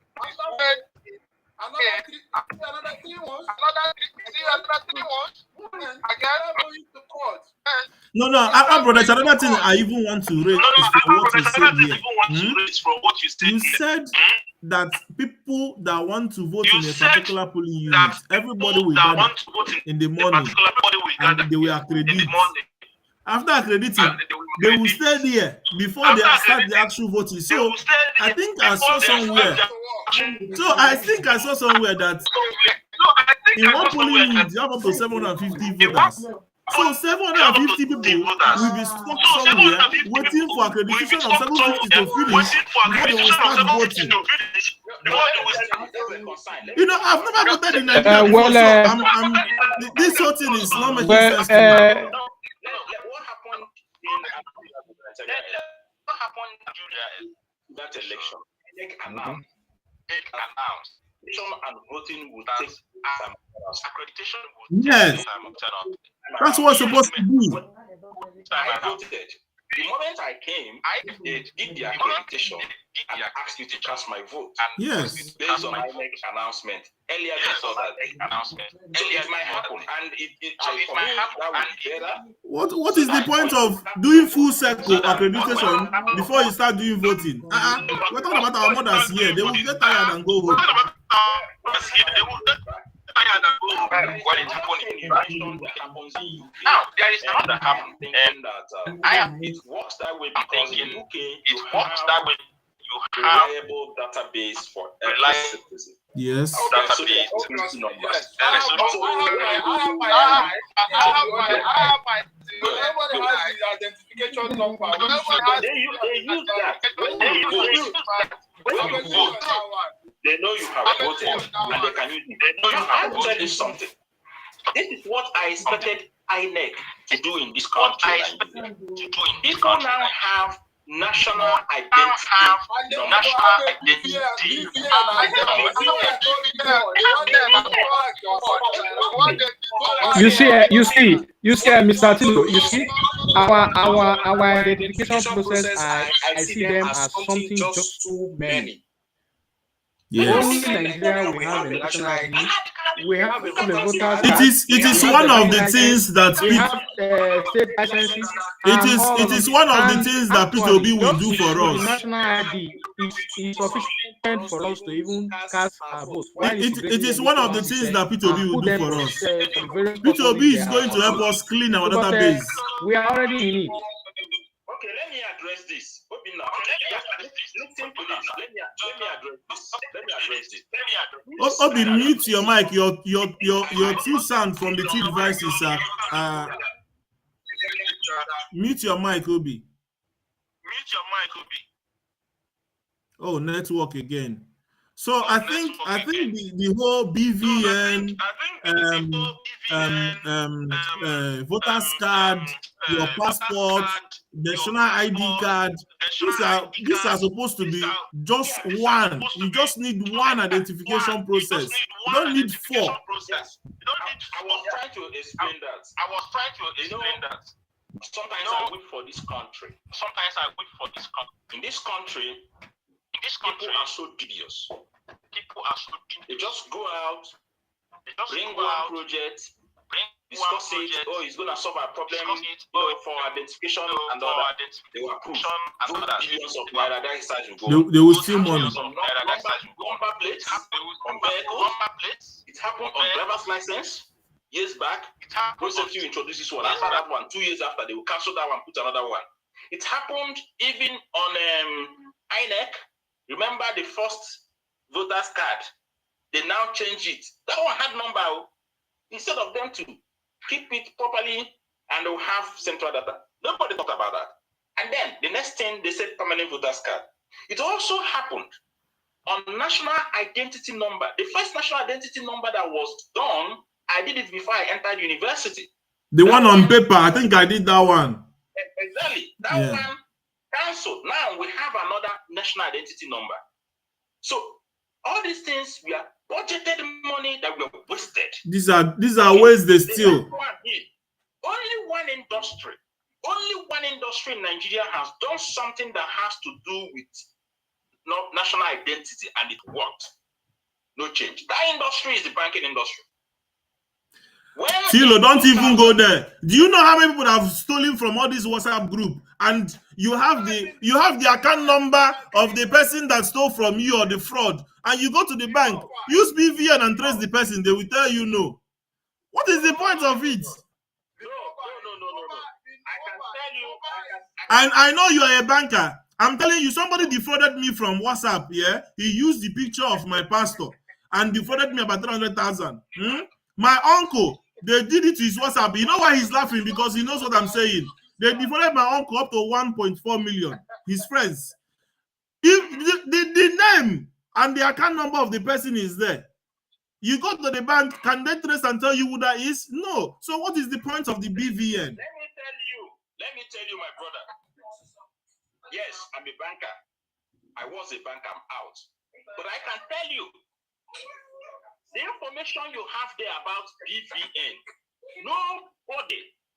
No, brother, there's another thing I even want to raise from what you said here. You said that people that want to vote in a particular polling unit, everybody will gather in the morning and they will accredit. after accrediting, they will stay there before they start the actual voting. So I think I saw somewhere. So I think I saw somewhere that in one polling unit you have up to 750 voters. So 750 people will be stuck somewhere waiting for accreditation of 750 to finish before they will start voting. You know, I've never voted in Nigeria before, so this whole thing is not making sense to me. What happened during that election? Announced. And voting will take time. Accreditation will take time. That's what's supposed to be. I voted. The moment I came, they did the accreditation and asked me to cast my vote. Yes. Based on INEC announcement. Earlier they saw that announcement. So it might happen, and it might happen. That would be better. What is the point of doing full circle accreditation before you start doing voting? We're talking about our mothers here. They will get tired and go home. What is happening in now, there is another happening, and that it works that way because in UK it works that way. You have reliable database for every citizen. Yes. Okay, so the numbers. Everybody has the identification number. They use that. When you vote, they know you have voted and they can use it. I will tell you something. This is what I expected INEC to do in this country. People now have national identity. You see, Mr. Tilo, you see, our identification process, I see them as something just too many. Yes. Only in Nigeria we have election ID. We have the voters. It is one of the things that we have state licenses. It is one of the things that P2B will do for us. The national ID is sufficient for us to even cast our vote. It is one of the things that P2B will do for us. P2B is going to help us clean our database. We are already in it. Okay, let me address this. Listen to this. Let me address this. Obi, mute your mic. Your two sound from the two devices are mute your mic, Obi. Oh, network again. So I think the whole BVN, voters card, your passport, national ID card, these are supposed to be just one. You just need one identification process. You don't need four. I was trying to explain that. Sometimes I wait for this country. In this country, people are so dubious. They just go out, bring one project, discuss it. Oh, it's going to solve our problem for identification and all that. They will approve. Billions of naira. That is how you go. They will steal money. Number plates on vehicles. It happened on driver's license years back. Recently introduced this one. After that one, 2 years after, they will cancel that one, put another one. It happened even on INEC. Remember the first voters card? They now change it. That one had number. Instead of them to keep it properly and they'll have central data. Nobody talked about that. And then the next thing, they said permanent voters card. It also happened on national identity number. The first national identity number that was done, I did it before I entered university. The one on paper, I think I did that one. Exactly. That one cancelled. Now we have another national identity number. So all these things, we are budgeted money that we have wasted. These are ways they steal. Only one industry in Nigeria has done something that has to do with national identity, and it worked. No change. That industry is the banking industry. Tilo, don't even go there. Do you know how many people have stolen from all this WhatsApp group? And you have the account number of the person that stole from you or the fraud, and you go to the bank, use BVN and trace the person. They will tell you no. What is the point of it? No. I can And I know you are a banker. I'm telling you, somebody defrauded me from WhatsApp. Yeah, he used the picture of my pastor and defrauded me about 300,000. My uncle, they did it to his WhatsApp. You know why he's laughing? Because he knows what I'm saying. They defrauded my uncle up to 1.4 million. His friends. If the name and the account number of the person is there, you go to the bank, can they trace and tell you who that is? No. So what is the point of the BVN? Let me tell you, my brother. Yes, I'm a banker. I was a banker, I'm out. But I can tell you, the information you have there about BVN,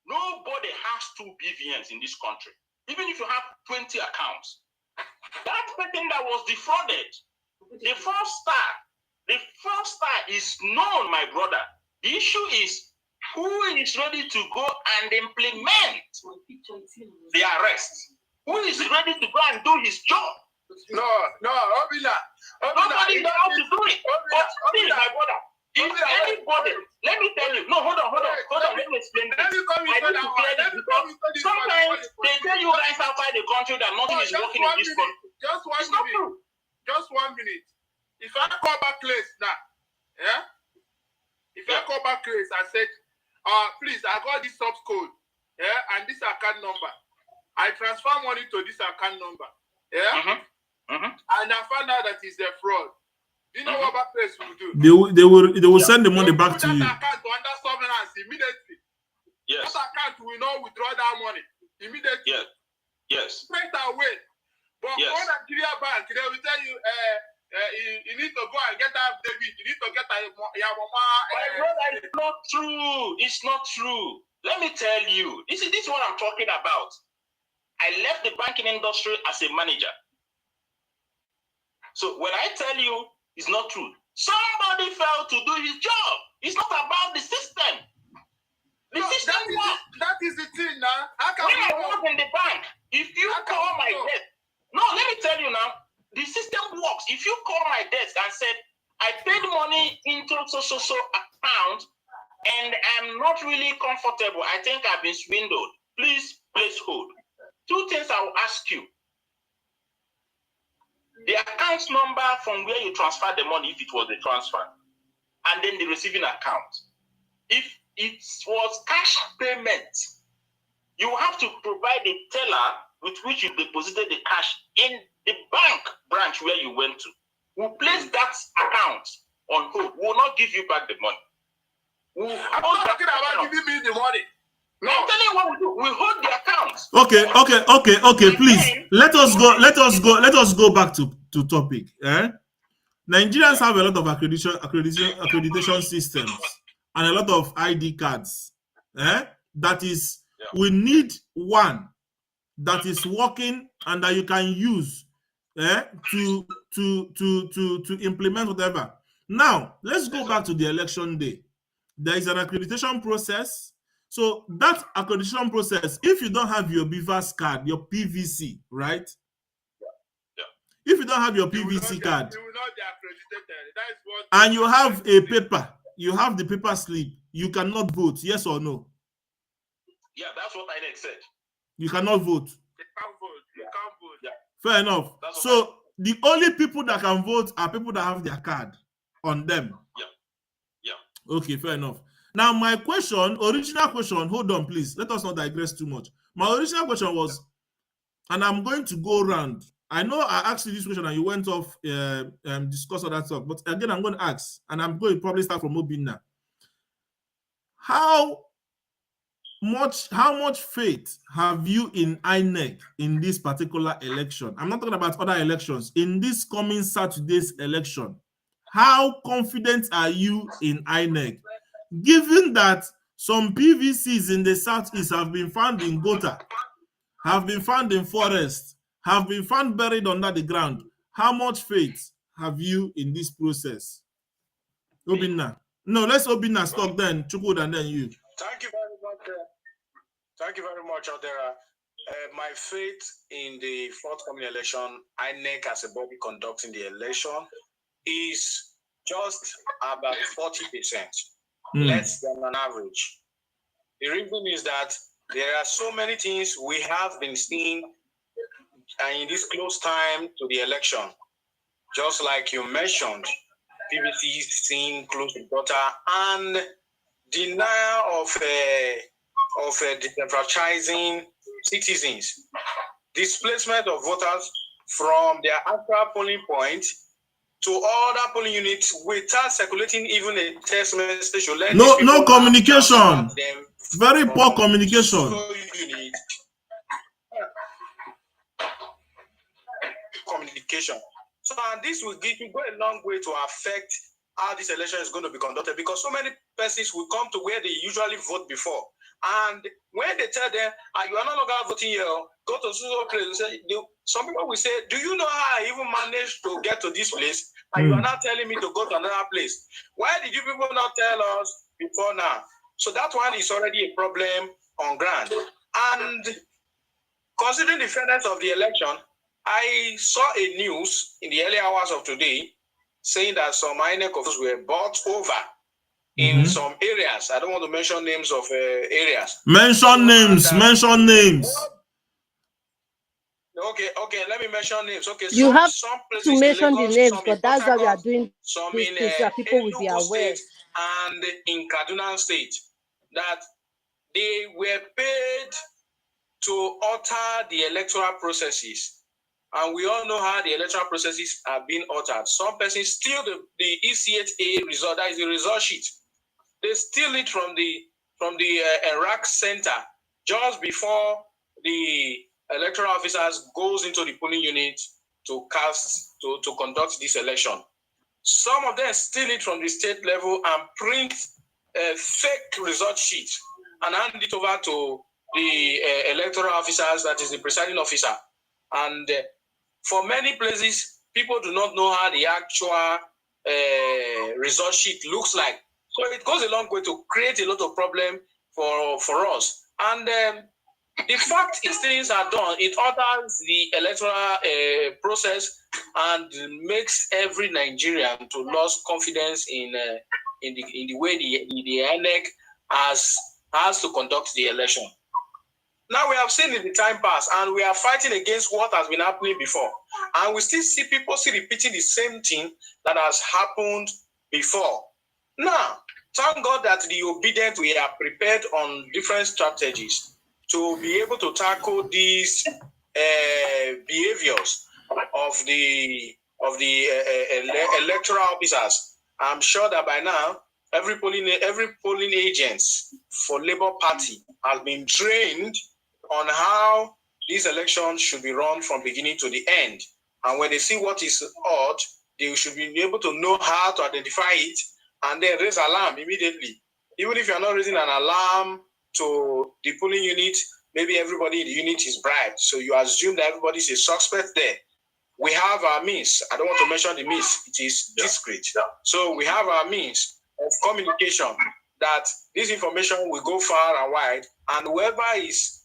nobody has 2 BVNs in this country. Even if you have 20 accounts. That person that was defrauded, the first star is known, my brother. The issue is who is ready to go and implement the arrest? Who is ready to go and do his job? No, Obina. Nobody knows how to do it. But please, my brother, if anybody, let me tell you, no, hold on, let me explain this. Sometimes they tell you guys outside the country that nothing is working in this country. Just 1 minute. If I call back place now, yeah? If I call back place, I said, please, I got this source code, yeah, and this account number. I transfer money to this account number, yeah, and I found out that it's a fraud. Do you know what back place will do? They will send the money back to you. That account under surveillance immediately. Yes. That account will not withdraw that money immediately. Yes. Straight away. But for Nigeria Bank, they will tell you, you need to go and get out debit. You need to get your mama. My brother, it's not true. It's not true. Let me tell you. This is what I'm talking about. I left the banking industry as a manager. So when I tell you it's not true, somebody failed to do his job. It's not about the system. The system works. That is the thing now. When I was in the bank, if you call my desk, no, let me tell you now, the system works. If you call my desk and said, I paid money into so account and I'm not really comfortable, I think I've been swindled, please place hold. 2 things I will ask you. The account number from where you transfer the money, if it was a transfer, and then the receiving account. If it was cash payment, you have to provide a teller with which you deposited the cash in the bank branch where you went to. We'll place that account on hold. We will not give you back the money. I'm not talking about giving me the money. No. I'm telling you what we do. We hold the account. Okay. Please let us go back to topic. Nigerians have a lot of accreditation systems and a lot of ID cards. That is, we need one that is working and that you can use to implement whatever. Now let's go back to the election day. There is an accreditation process. So that accreditation process, if you don't have your BVAS card, your PVC, right? If you don't have your PVC card, you will not be accredited. That is what. And you have a paper, you have the paper slip, you cannot vote, yes or no? Yeah, that's what I said. You cannot vote. You can't vote. You can't vote. Yeah. Fair enough. So the only people that can vote are people that have their card on them. Yeah. Okay, fair enough. Now, my original question, hold on, please. Let us not digress too much. My original question was, and I'm going to go around. I know I asked you this question and you went off, discuss other stuff. But again, I'm going to ask, and I'm going to probably start from Obinna. How much faith have you in INEC in this particular election? I'm not talking about other elections. In this coming Saturday's election, how confident are you in INEC? Given that some PVCs in the southeast have been found in gutter, have been found in forest, have been found buried under the ground, how much faith have you in this process? Obinna. No, let's Obinna stop then, Chukwud, and then you. Thank you very much. Thank you very much, Odera. My faith in the forthcoming election, INEC as a body conducting the election, is just about 40%. Less than an average. The reason is that There are so many things we have been seeing in this close time to the election. Just like you mentioned, PVC seeing close to daughter and denial of disenfranchising citizens, displacement of voters from their actual polling point to other polling units without circulating even a text message. No communication. Very poor communication. Communication. So, and this will go a long way to affect how this election is going to be conducted, because so many persons will come to where they usually vote before. And when they tell them, you are no longer voting here, go to some place, some people will say, do you know how I even managed to get to this place? And you are not telling me to go to another place. Why did you people not tell us before now? So that one is already a problem on ground. And considering the fairness of the election, I saw a news in the early hours of today saying that some INEC officials were bought over in some areas. I don't want to mention names of areas. Mention names. Mention names. Okay, let me mention names. Okay, you have to mention the names, but that's why we are doing some this in thing so that people will be Enugu aware. State and in Kaduna State, that they were paid to alter the electoral processes. And we all know how the electoral processes are being altered. Some persons steal the ECHA result, that is the result sheet. They steal it from the Iraq center just before the electoral officers goes into the polling unit to conduct this election. Some of them steal it from the state level and print a fake result sheet and hand it over to the electoral officers, that is the presiding officer. And for many places, people do not know how the actual result sheet looks like. So it goes a long way to create a lot of problem for us. And the fact these things are done, it alters the electoral process and makes every Nigerian to lose confidence in the way the INEC has to conduct the election. Now we have seen in the time past, and we are fighting against what has been happening before. And we still see people repeating the same thing that has happened before. Now, thank God that the obedient, we are prepared on different strategies to be able to tackle these behaviors of the electoral officers. I'm sure that by now, every polling agent for Labour Party has been trained on how these elections should be run from beginning to the end. And when they see what is odd, they should be able to know how to identify it and then raise alarm immediately. Even if you're not raising an alarm to the polling unit, maybe everybody in the unit is bribed. So you assume that everybody is a suspect there. We have our means. I don't want to mention the means. It is discreet. Yeah. So we have our means of communication that this information will go far and wide, and whoever is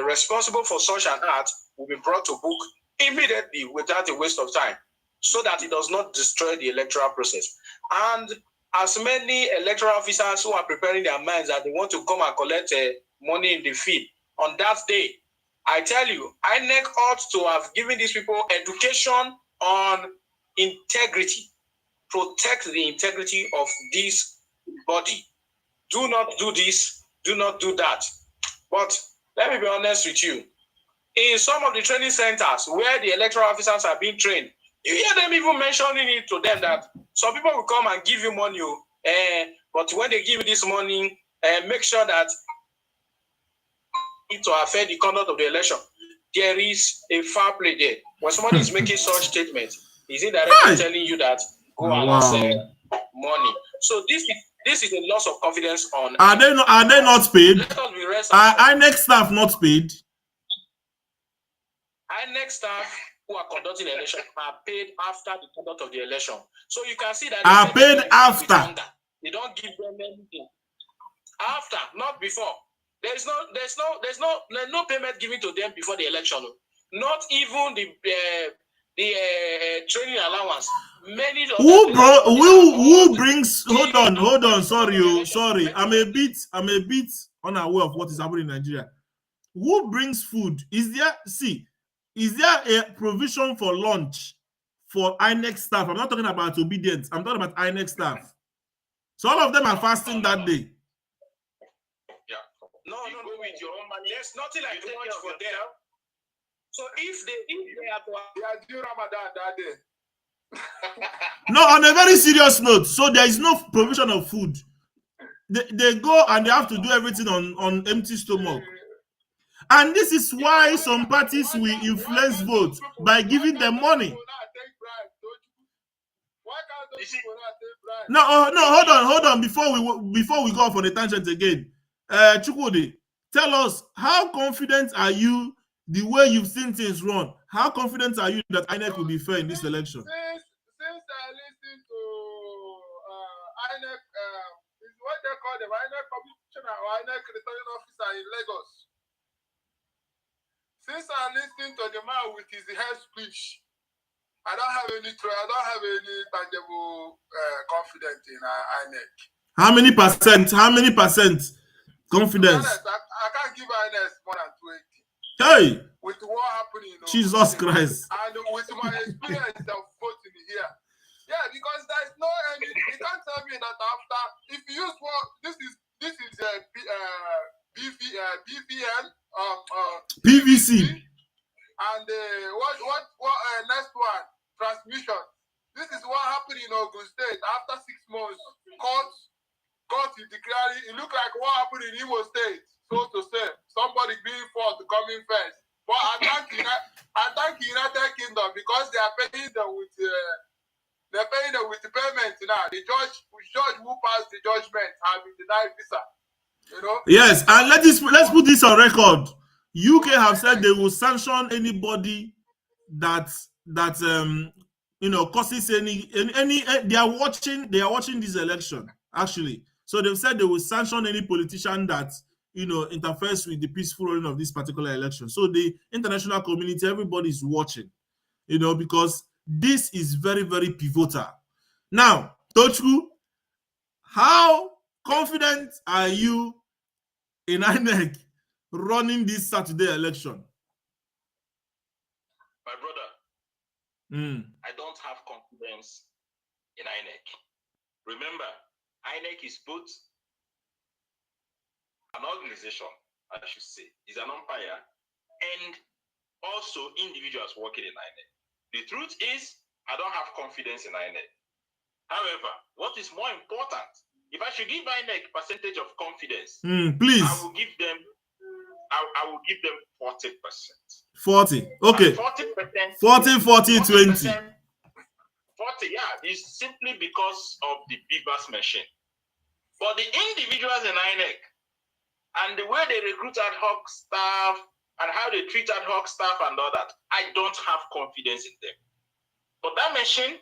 responsible for such an act will be brought to book immediately without a waste of time, so that it does not destroy the electoral process. And as many electoral officers who are preparing their minds that they want to come and collect money in the field on that day, I tell you, INEC ought to have given these people education on integrity. Protect the integrity of this body. Do not do this, do not do that. But let me be honest with you. In some of the training centers where the electoral officers are being trained, you hear them even mentioning it to them that some people will come and give you money, but when they give you this money, make sure that it to affect the conduct of the election. There is a foul play there. When somebody is making such statements, is it directly telling you that go and accept money? So this is a loss of confidence on. Are they not paid? Are INEC staff not paid? INEC staff who are conducting the election are paid after the conduct of the election. So you can see that are paid after. They don't give them anything. After, not before. There's no payment given to them before the election. Not even the training allowance. Many of who brings hold on, sorry. I'm a bit unaware of what is happening in Nigeria. Who brings food? Is there a provision for lunch for INEC staff? I'm not talking about obedience. I'm talking about INEC staff. So all of them are fasting that day. Yeah. No, go with your own money. There's nothing like lunch for them. So if they are doing Ramadan that day. No, on a very serious note, so there is no provision of food. They go and they have to do everything on empty stomach. And this is why some parties will influence votes by giving them money. No, hold on. Before we go off on a tangent again, Chukwudi, tell us, how confident are you the way you've seen things run? How confident are you that INEC will be fair in this election? Since I listened to INEC, is what they call them, INEC commissioner or INEC returning officer in Lagos. Since I listened to the man with his head speech, I don't have any tangible confidence in INEC. How many percent? Confidence? Honest, I can't give INEC more than 20. Hey! With what happening, Jesus Christ. And with my experience of voting here. Yeah, because there's no any, you can't tell me that after, if you use what, this is BVN, PVC. And what next one, transmission. This is what happened in Ogun State after 6 months. Court is declaring, it looked like what happened in Imo State, so to say. Somebody being forced to come in first. But I thank United Kingdom because they are paying them with the payment now. The judge who passed the judgment have been denied visa. You know? Yes, and let's put this on record. UK have said they will sanction anybody that causes any they are watching this election, actually. So they've said they will sanction any politician that interferes with the peaceful running of this particular election. So the international community, everybody is watching, because this is very, very pivotal. Now, Tochku, how confident are you in INEC running this Saturday election? My brother, I don't have confidence in INEC. Remember, INEC is both an organization, I should say, is an umpire, and also individuals working in INEC. The truth is, I don't have confidence in INEC. However, what is more important, if I should give INEC percentage of confidence, please, I will give them 40%. 40, okay. 40%. 40, 20. 40, yeah, is simply because of the BBAS machine. But the individuals in INEC and the way they recruit ad hoc staff and how they treat ad hoc staff and all that, I don't have confidence in them. But that machine,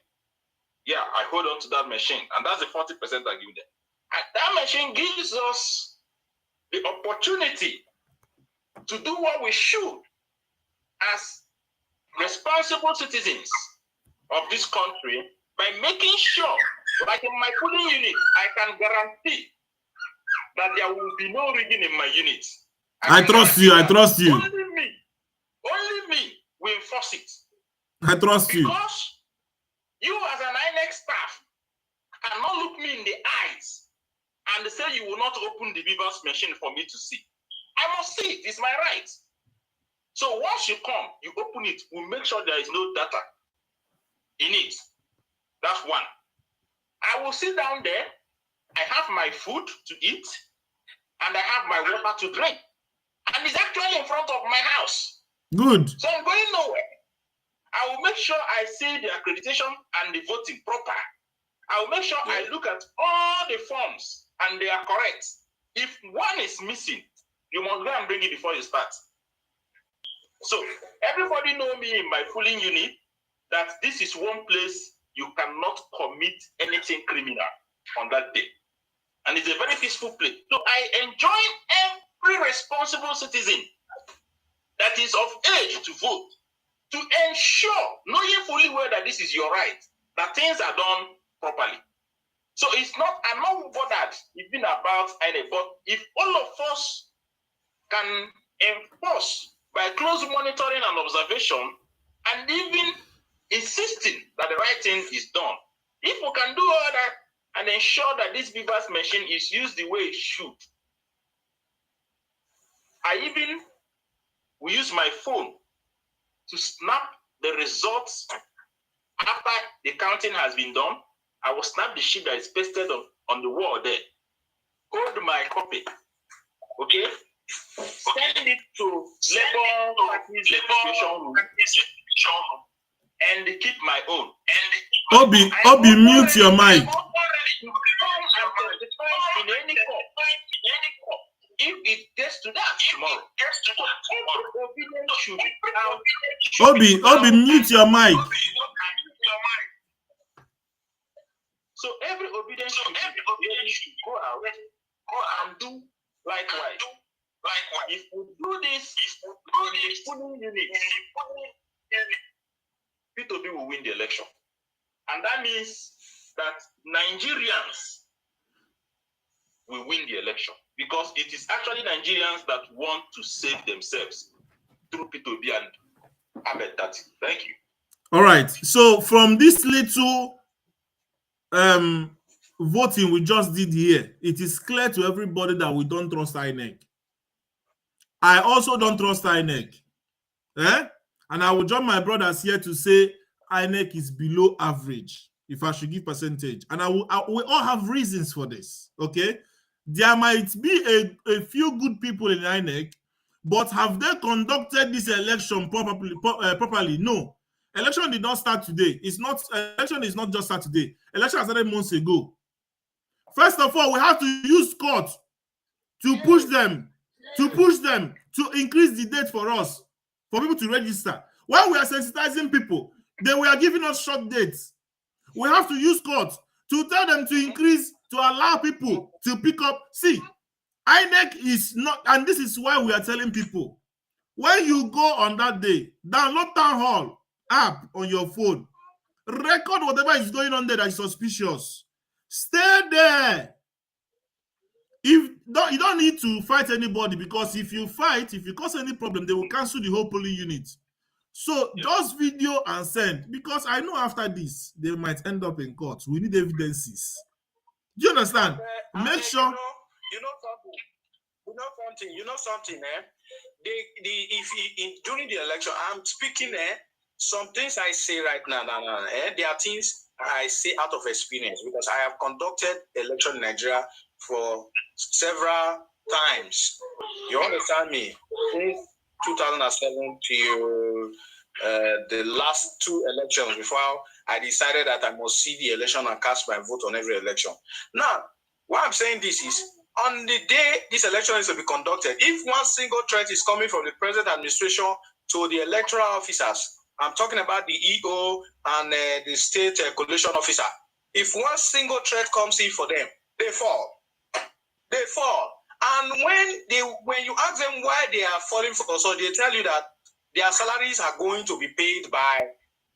yeah, I hold on to that machine, and that's the 40% I give them. And that machine gives us the opportunity to do what we should as responsible citizens of this country by making sure, like in my polling unit, I can guarantee that there will be no rigging in my unit. I trust you. Only me will enforce it. I trust you. Because you as an INEC staff cannot look me in the eyes and say you will not open the BBAS machine for me to see. I must see it. It's my right. So once you come, you open it, we'll make sure there is no data in it. That's one. I will sit down there. I have my food to eat, and I have my water to drink. And it's actually in front of my house. Good. So I'm going nowhere. I will make sure I see the accreditation and the voting proper. I will make sure I look at all the forms and they are correct. If one is missing, you must go and bring it before you start. So everybody know me in my polling unit that this is one place you cannot commit anything criminal on that day. And it's a very peaceful place. So I enjoin every responsible citizen that is of age to vote to ensure, knowing fully well that this is your right, that things are done properly. So it's not, I'm not bothered even about INEC, but if all of us can enforce by close monitoring and observation, and even insisting that the right thing is done, if we can do all that and ensure that this BVAS machine is used the way it should, I even will use my phone to snap the results after the counting has been done. I will snap the sheet that is pasted on the wall there. Hold my copy. Okay? Send it to Labor Party's registration room and keep my own. Obi, mute your mic. In any court, if it gets to that tomorrow, Obi, mute your mic. So every obedience should go out and do likewise. If we do this in the polling unit, P2B will win the election. And that means that Nigerians will win the election, because it is actually Nigerians that want to save themselves through P2B and Ahmed Tati. Thank you. All right. So from this little voting we just did here, it is clear to everybody that we don't trust INEC. I also don't trust INEC. And I will join my brothers here to say INEC is below average, if I should give percentage. And we all have reasons for this, okay? There might be a few good people in INEC, but have they conducted this election properly? No. Election did not start today. Election is not just start today. Election started months ago. First of all, we have to use court to push them, to increase the date for us, for people to register. While we are sensitizing people, they were giving us short dates. We have to use court to tell them to increase, to allow people to pick up. See, INEC is not, and this is why we are telling people, when you go on that day, download Town Hall app on your phone, record whatever is going on there that is suspicious. Stay there. You don't need to fight anybody, because if you fight, if you cause any problem, they will cancel the whole polling unit. So just video and send, because I know after this they might end up in court. We need evidences. Do you understand? Make sure. You know something, during the election, I'm speaking, some things I say right now, there are things I say out of experience, because I have conducted election in Nigeria for several times. You understand me? Since 2007 to the last two elections, before I decided that I must see the election and cast my vote on every election. Now, why I'm saying this is, on the day this election is to be conducted, if one single threat is coming from the present administration to the electoral officers, I'm talking about the EO and the state coalition officer, if one single threat comes in for them, they fall. They fall. And when you ask them why they are falling for, so they tell you that their salaries are going to be paid by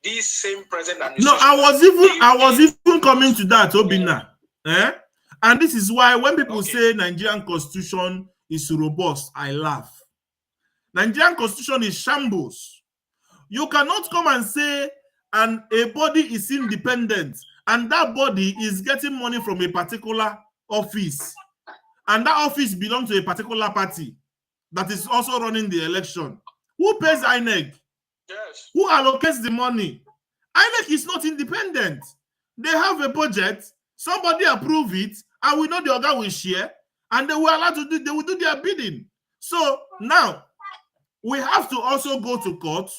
this same present administration. No, I was even coming to that, Obina. And this is why when people say Nigerian constitution is robust, I laugh. Nigerian constitution is shambles. You cannot come and say a body is independent and that body is getting money from a particular office, and that office belongs to a particular party that is also running the election. Who pays INEC? Yes. Who allocates the money? INEC is not independent. They have a budget, somebody approve it, and we know the organ will share, and they will allow to do, they will do their bidding. So now we have to also go to court.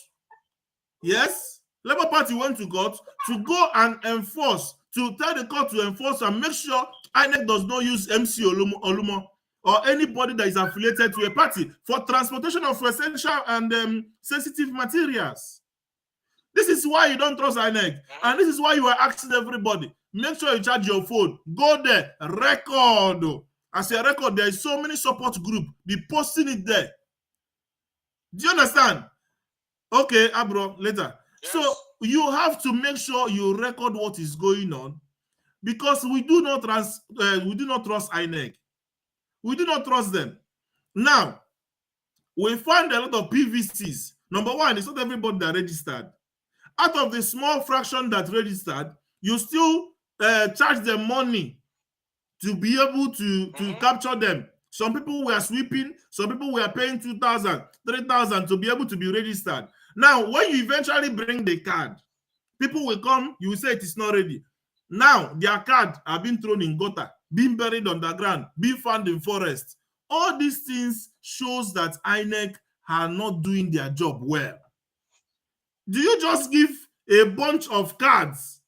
Yes, Labour Party went to court to go and enforce, to tell the court to enforce and make sure INEC does not use MC Olumo or anybody that is affiliated to a party for transportation of essential and sensitive materials. This is why you don't trust INEC, and this is why you are asking everybody, make sure you charge your phone, go there, record. As a record, there is so many support group, be posting it there. Do you understand? Okay, Abro, later. Yes. So you have to make sure you record what is going on, because we do not trust INEC. We do not trust them. Now, we find a lot of PVCs. Number one, it's not everybody that registered. Out of the small fraction that registered, you still charge them money to be able to capture them. Some people were sweeping, some people were paying 2,000, 3,000 to be able to be registered. Now, when you eventually bring the card, people will come, you will say it is not ready. Now, their card are being thrown in gutter, being buried underground, being found in forest. All these things shows that INEC are not doing their job well. Do you just give a bunch of cards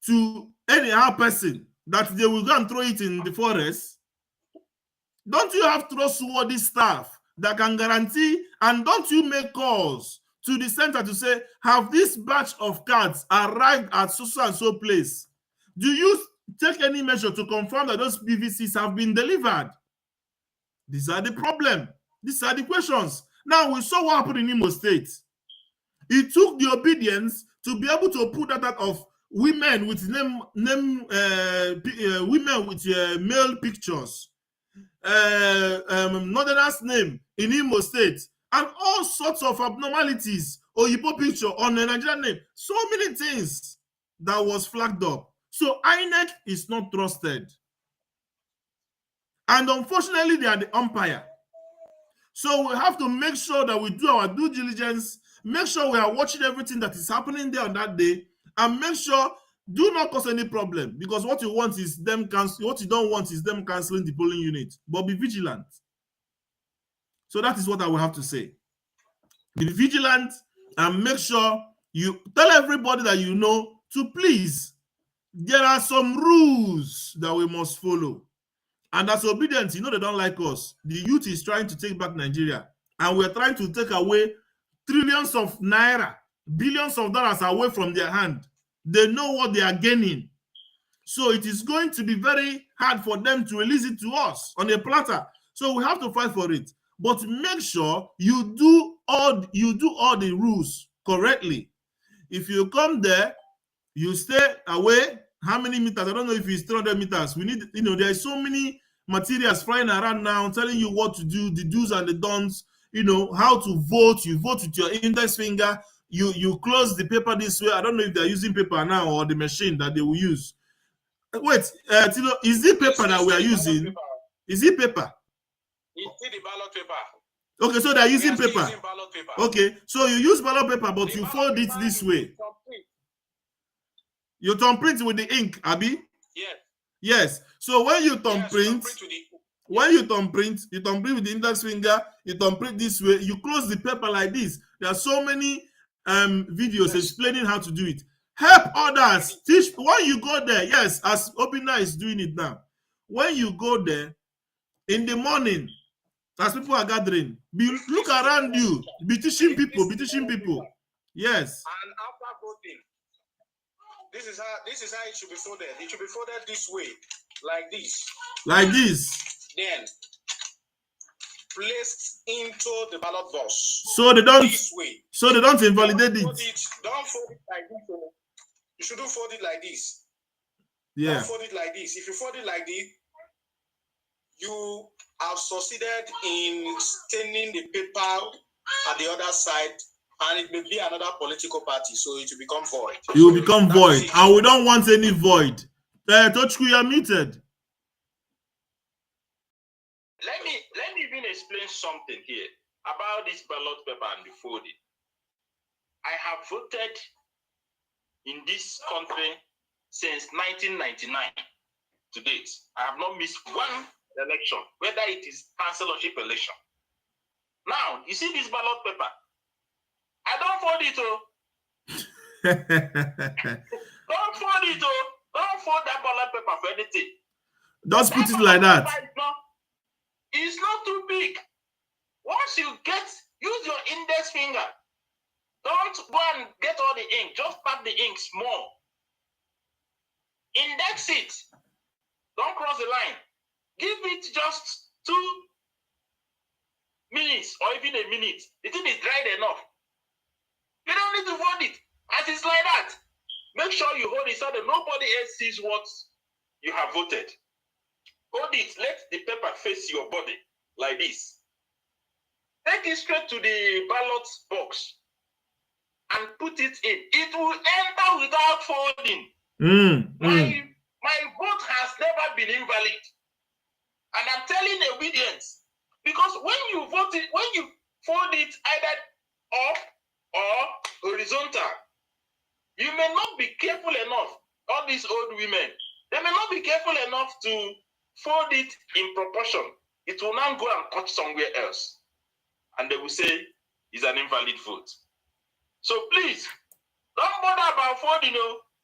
to anyhow person that they will go and throw it in the forest? Don't you have trustworthy staff that can guarantee, and don't you make calls to the center to say, have this batch of cards arrived at so and so place? Do you take any measure to confirm that those PVCs have been delivered? These are the problem. These are the questions. Now, we saw what happened in Imo State. It took the obedience to be able to put that out of women with women with male pictures, Northerners name in Imo State, and all sorts of abnormalities, or Igbo picture on a Nigerian name. So many things that was flagged up. So INEC is not trusted. And unfortunately, they are the umpire. So we have to make sure that we do our due diligence, make sure we are watching everything that is happening there on that day, and make sure do not cause any problem, because what you want is them cancel. What you don't want is them canceling the polling unit. But be vigilant. So that is what I will have to say. Be vigilant and make sure you tell everybody that you know to please. There are some rules that we must follow. And as obedience, you know they don't like us. The youth is trying to take back Nigeria. And we're trying to take away trillions of naira, billions of dollars away from their hand. They know what they are gaining. So it is going to be very hard for them to release it to us on a platter. So we have to fight for it. But make sure you do all the rules correctly. If you come there, you stay away. How many meters? I don't know if it's 300 meters. We need, there are so many materials flying around now telling you what to do, the do's and the don'ts, how to vote. You vote with your index finger. You close the paper this way. I don't know if they're using paper now or the machine that they will use. Wait, Tilo, is it paper that we are using? Is it paper? It's the ballot paper. Okay, so they're using paper. Using ballot paper. Okay, so you use ballot paper, but you fold it this way. You thumbprint with the ink, Abi? Yes. Yes. So when you thumbprint, you thumbprint with the index finger, you thumbprint this way, you close the paper like this. There are so many videos explaining how to do it. Help others. Teach when you go there. Yes, as Obina is doing it now. When you go there in the morning, as people are gathering, look around you. Be teaching people. Yes. And after voting, this is how it should be folded. It should be folded this way, like this. Like this. Then placed into the ballot box. So they don't. This way. So they don't invalidate it. Don't fold it like this. You shouldn't fold it like this. Yeah. Don't fold it like this. If you fold it like this, you have succeeded in staining the paper at the other side, and it may be another political party, so it will become void. It will become void, and we don't want any void. Tochku, you are muted. Let me even explain something here about this ballot paper and the folding. I have voted in this country since 1999 to date. I have not missed one election, whether it is councillorship election. Now, you see this ballot paper? I don't fold it, oh. Don't fold it, oh. Don't fold that ballot paper for anything. Just put it like that. It's not too big. Once you use your index finger. Don't go and get all the ink. Just tap the ink small. Index it. Don't cross the line. Give it just 2 minutes or even a minute. The thing is dried enough. You don't need to fold it. As it's like that. Make sure you hold it so that nobody else sees what you have voted. Hold it, let the paper face your body like this. Take it straight to the ballot box and put it in. It will enter without folding. My vote has never been invalid. And I'm telling obedience. Because when you vote it, when you fold it either up or horizontal, you may not be careful enough. All these old women, they may not be careful enough to fold it in proportion. It will now go and touch somewhere else. And they will say it's an invalid vote. So please, don't bother about folding.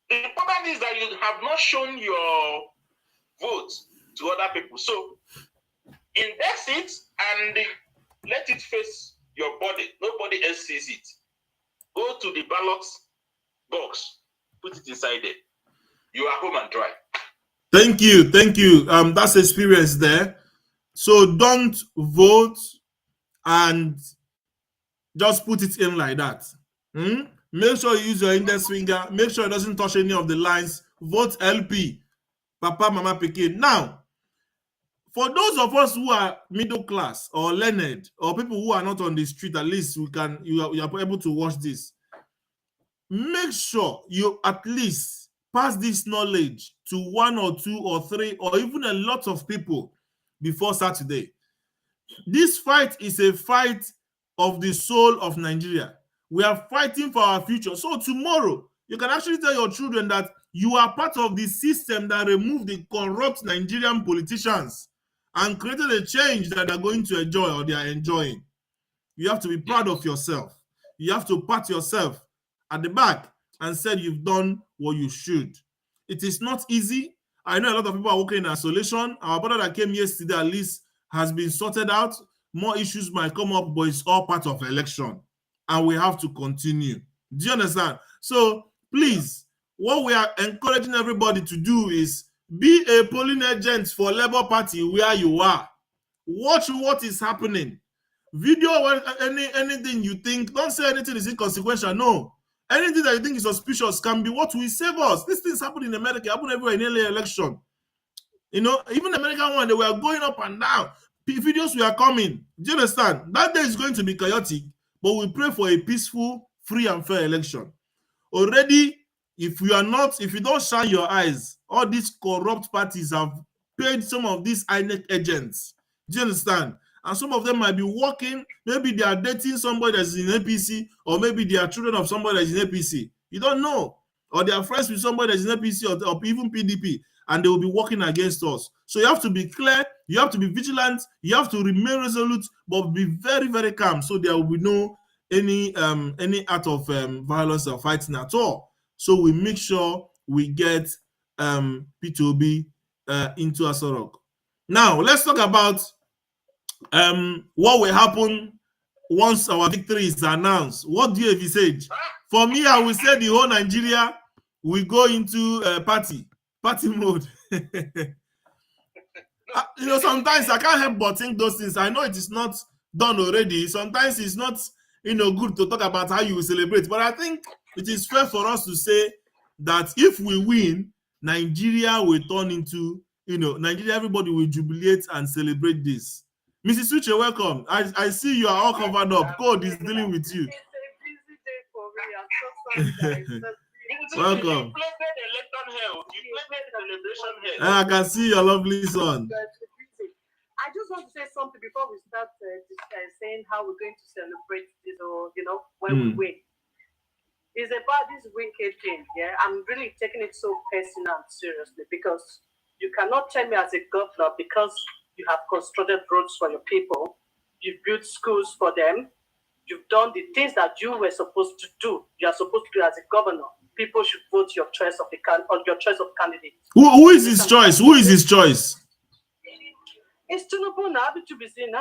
The important is that you have not shown your vote to other people. So index it and let it face your body. Nobody else sees it. Go to the ballot box, put it inside there. You are home and dry. Thank you. That's experience there. So don't vote and just put it in like that. Make sure you use your index finger. Make sure it doesn't touch any of the lines. Vote LP. Papa, Mama, Pikin. Now, for those of us who are middle class or learned or people who are not on the street, at least you are able to watch this. Make sure you at least pass this knowledge to 1 or 2 or 3 or even a lot of people before Saturday. This fight is a fight of the soul of Nigeria. We are fighting for our future. So tomorrow, you can actually tell your children that you are part of the system that removed the corrupt Nigerian politicians and created a change that they're going to enjoy or they are enjoying. You have to be proud of yourself. You have to pat yourself at the back and say you've done what you should. It is not easy. I know a lot of people are working in isolation. Our brother that came yesterday at least has been sorted out. More issues might come up, but it's all part of election. And we have to continue. Do you understand? So please, what we are encouraging everybody to do is be a polling agent for Labour Party where you are. Watch what is happening. Video anything you think, don't say anything is inconsequential. No. Anything that you think is suspicious can be what will save us. These things happen in America, happen everywhere in any election. Even the American one, they were going up and down. Videos were coming. Do you understand? That day is going to be chaotic, but we pray for a peaceful, free, and fair election. Already, if you don't shine your eyes, all these corrupt parties have paid some of these INEC agents. Do you understand? And some of them might be working. Maybe they are dating somebody that's in APC, or maybe they are children of somebody that's in APC. You don't know. Or they are friends with somebody that's in APC or even PDP, and they will be working against us. So you have to be clear, you have to be vigilant, you have to remain resolute, but be very, very calm so there will be no any act of violence or fighting at all. So we make sure we get P2B into Asorok. Now, let's talk about what will happen once our victory is announced. What do you envisage? For me, I will say the whole Nigeria will go into party mode. Sometimes I can't help but think those things. I know it is not done already. Sometimes it's not good to talk about how you will celebrate, but I think it is fair for us to say that if we win, Nigeria will turn into Nigeria. Everybody will jubilate and celebrate this. Mrs. Uche, welcome. I see you are all covered up. Code is dealing with you. It's a busy day for me. I'm so sorry, guys. Welcome. You played the election hell. You played the celebration hell. I can see your lovely son. I just want to say something before we start saying how we're going to celebrate this, or when we win. It's about this wicked thing. Yeah, I'm really taking it so personal and seriously, because you cannot tell me as a governor, because you have constructed roads for your people, you've built schools for them, you've done the things that you were supposed to do. You are supposed to do as a governor. People should vote your choice of your choice of candidate. Who is his choice? Who is his choice? It's Tinubu now. Haven't you seen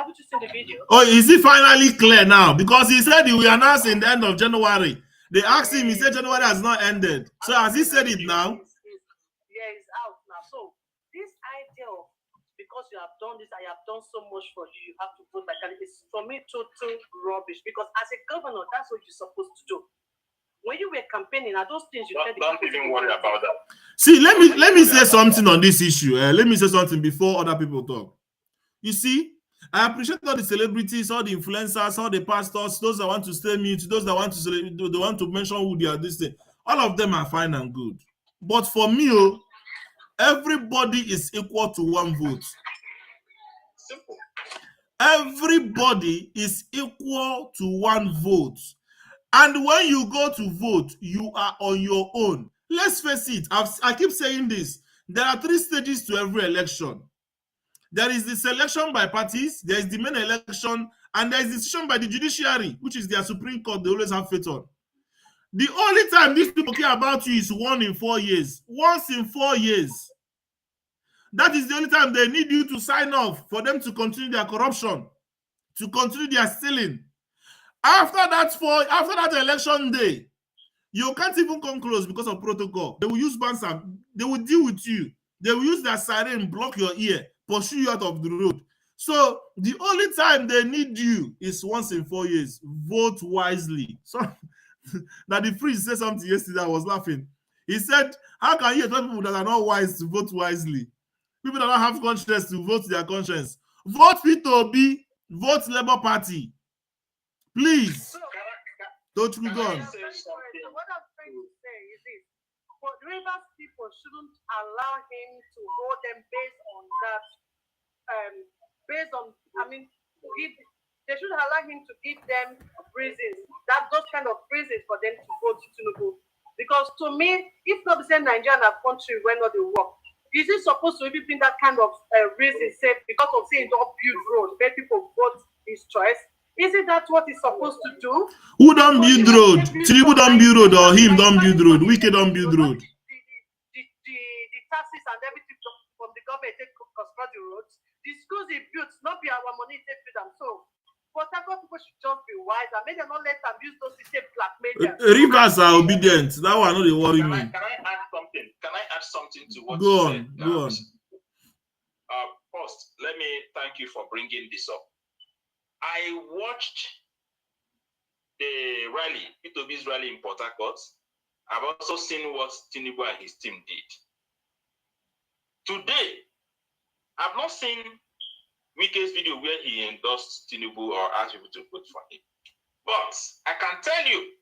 the video? Oh, is it finally clear now? Because he said he will announce in the end of January. They asked him, he said January has not ended. So has he said it now? Yeah, it's out now. So this idea of, because you have done this, I have done so much for you, you have to vote my candidate, is for me total rubbish. Because as a governor, that's what you're supposed to do. when you were campaigning, are those things you said? Don't even worry about that. See, let me say something on this issue. Let me say something before other people talk. You see, I appreciate all the celebrities, all the influencers, all the pastors, those that want to stay mute, those that want to they want to mention who they are. This thing, all of them are fine and good. But for me, everybody is equal to one vote. Simple. Everybody is equal to one vote. And when you go to vote, you are on your own. Let's face it, I keep saying this. There are 3 stages to every election. There is the selection by parties, there is the main election, and there is the decision by the judiciary, which is their Supreme Court they always have faith on. The only time these people care about you is 1 in 4 years. Once in 4 years. That is the only time they need you to sign off for them to continue their corruption, to continue their stealing. After that election day, you can't even come close because of protocol. They will use banser. They will deal with you. They will use their siren, block your ear, pursue you out of the road. So the only time they need you is once in 4 years. Vote wisely. So that the priest said something yesterday, I was laughing. He said, how can you tell people that are not wise to vote wisely? People that don't have conscience to vote their conscience. Vote P2B, vote Labour Party. Please. Don't you go on. What I'm trying to say is this. But Rivers people shouldn't allow him to hold them based on that. They should allow him to give them reasons, those kind of reasons for them to vote Tinubu. Because to me, if not the same Nigerian country when not they work, is it supposed to be that kind of reason, say because of saying don't build road, make people vote his choice? Is it that what he's supposed to do? Who don't build road? Tinubu don't build road or him don't build road? Wike don't build road. The taxes and everything from the government take construct the roads. The schools he built, not be our money take to them. So Port Harcourt people should just be wise and maybe not let them use those system blackmail them. Rivers are obedient. That one no dey worry me. Can I add something? Can I add something to what you said? Go on. First, let me thank you for bringing this up. I watched the rally, P2B's rally in Port Harcourt. I've also seen what Tinubu and his team did. Today, I've not seen Wike's video where he endorsed Tinubu or asked people to vote for him. But I can tell you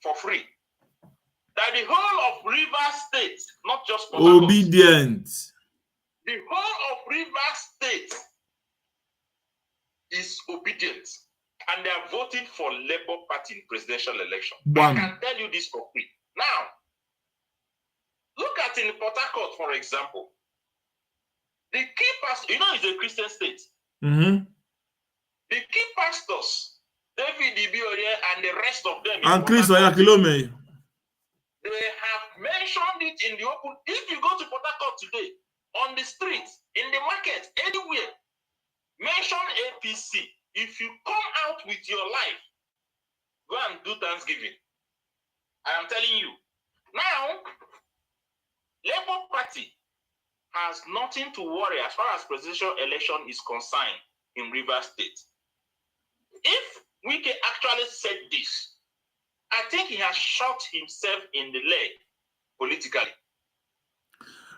for free that the whole of Rivers State, not just Port Harcourt, obedient. The whole of Rivers State is obedient, and they are voting for Labour Party in presidential election. Bam. I can tell you this for free. Now, look at in Port Harcourt, for example. The key pastor, it's a Christian state. Mm-hmm. The key pastors, David Ibiorie and the rest of them, and Chris Oyakilome, they have mentioned it in the open. If you go to Port Harcourt today, on the street, in the market, anywhere, mention APC. If you come out with your life, go and do Thanksgiving. I am telling you. Now, Labour Party has nothing to worry as far as presidential election is concerned in Rivers State. If Wike actually said this, I think he has shot himself in the leg politically.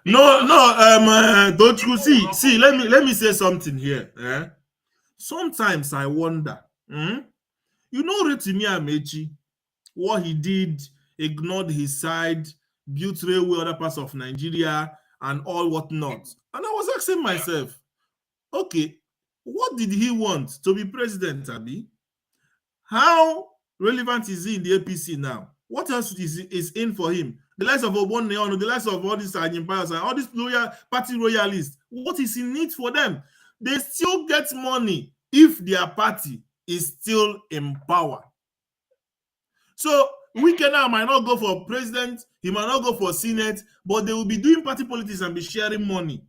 Don't you see? Let me say something here. Sometimes I wonder. Rotimi Amechi, what he did, ignored his side, built railway other parts of Nigeria, and all whatnot. And I was asking myself, okay, what did he want to be president, Abi? How relevant is he in the APC now? What else is in for him? The likes of Obon Neon, the likes of all these empires and all these party royalists. What is in it for them? They still get money if their party is still in power. So Wike now might not go for president, he might not go for senate, but they will be doing party politics and be sharing money.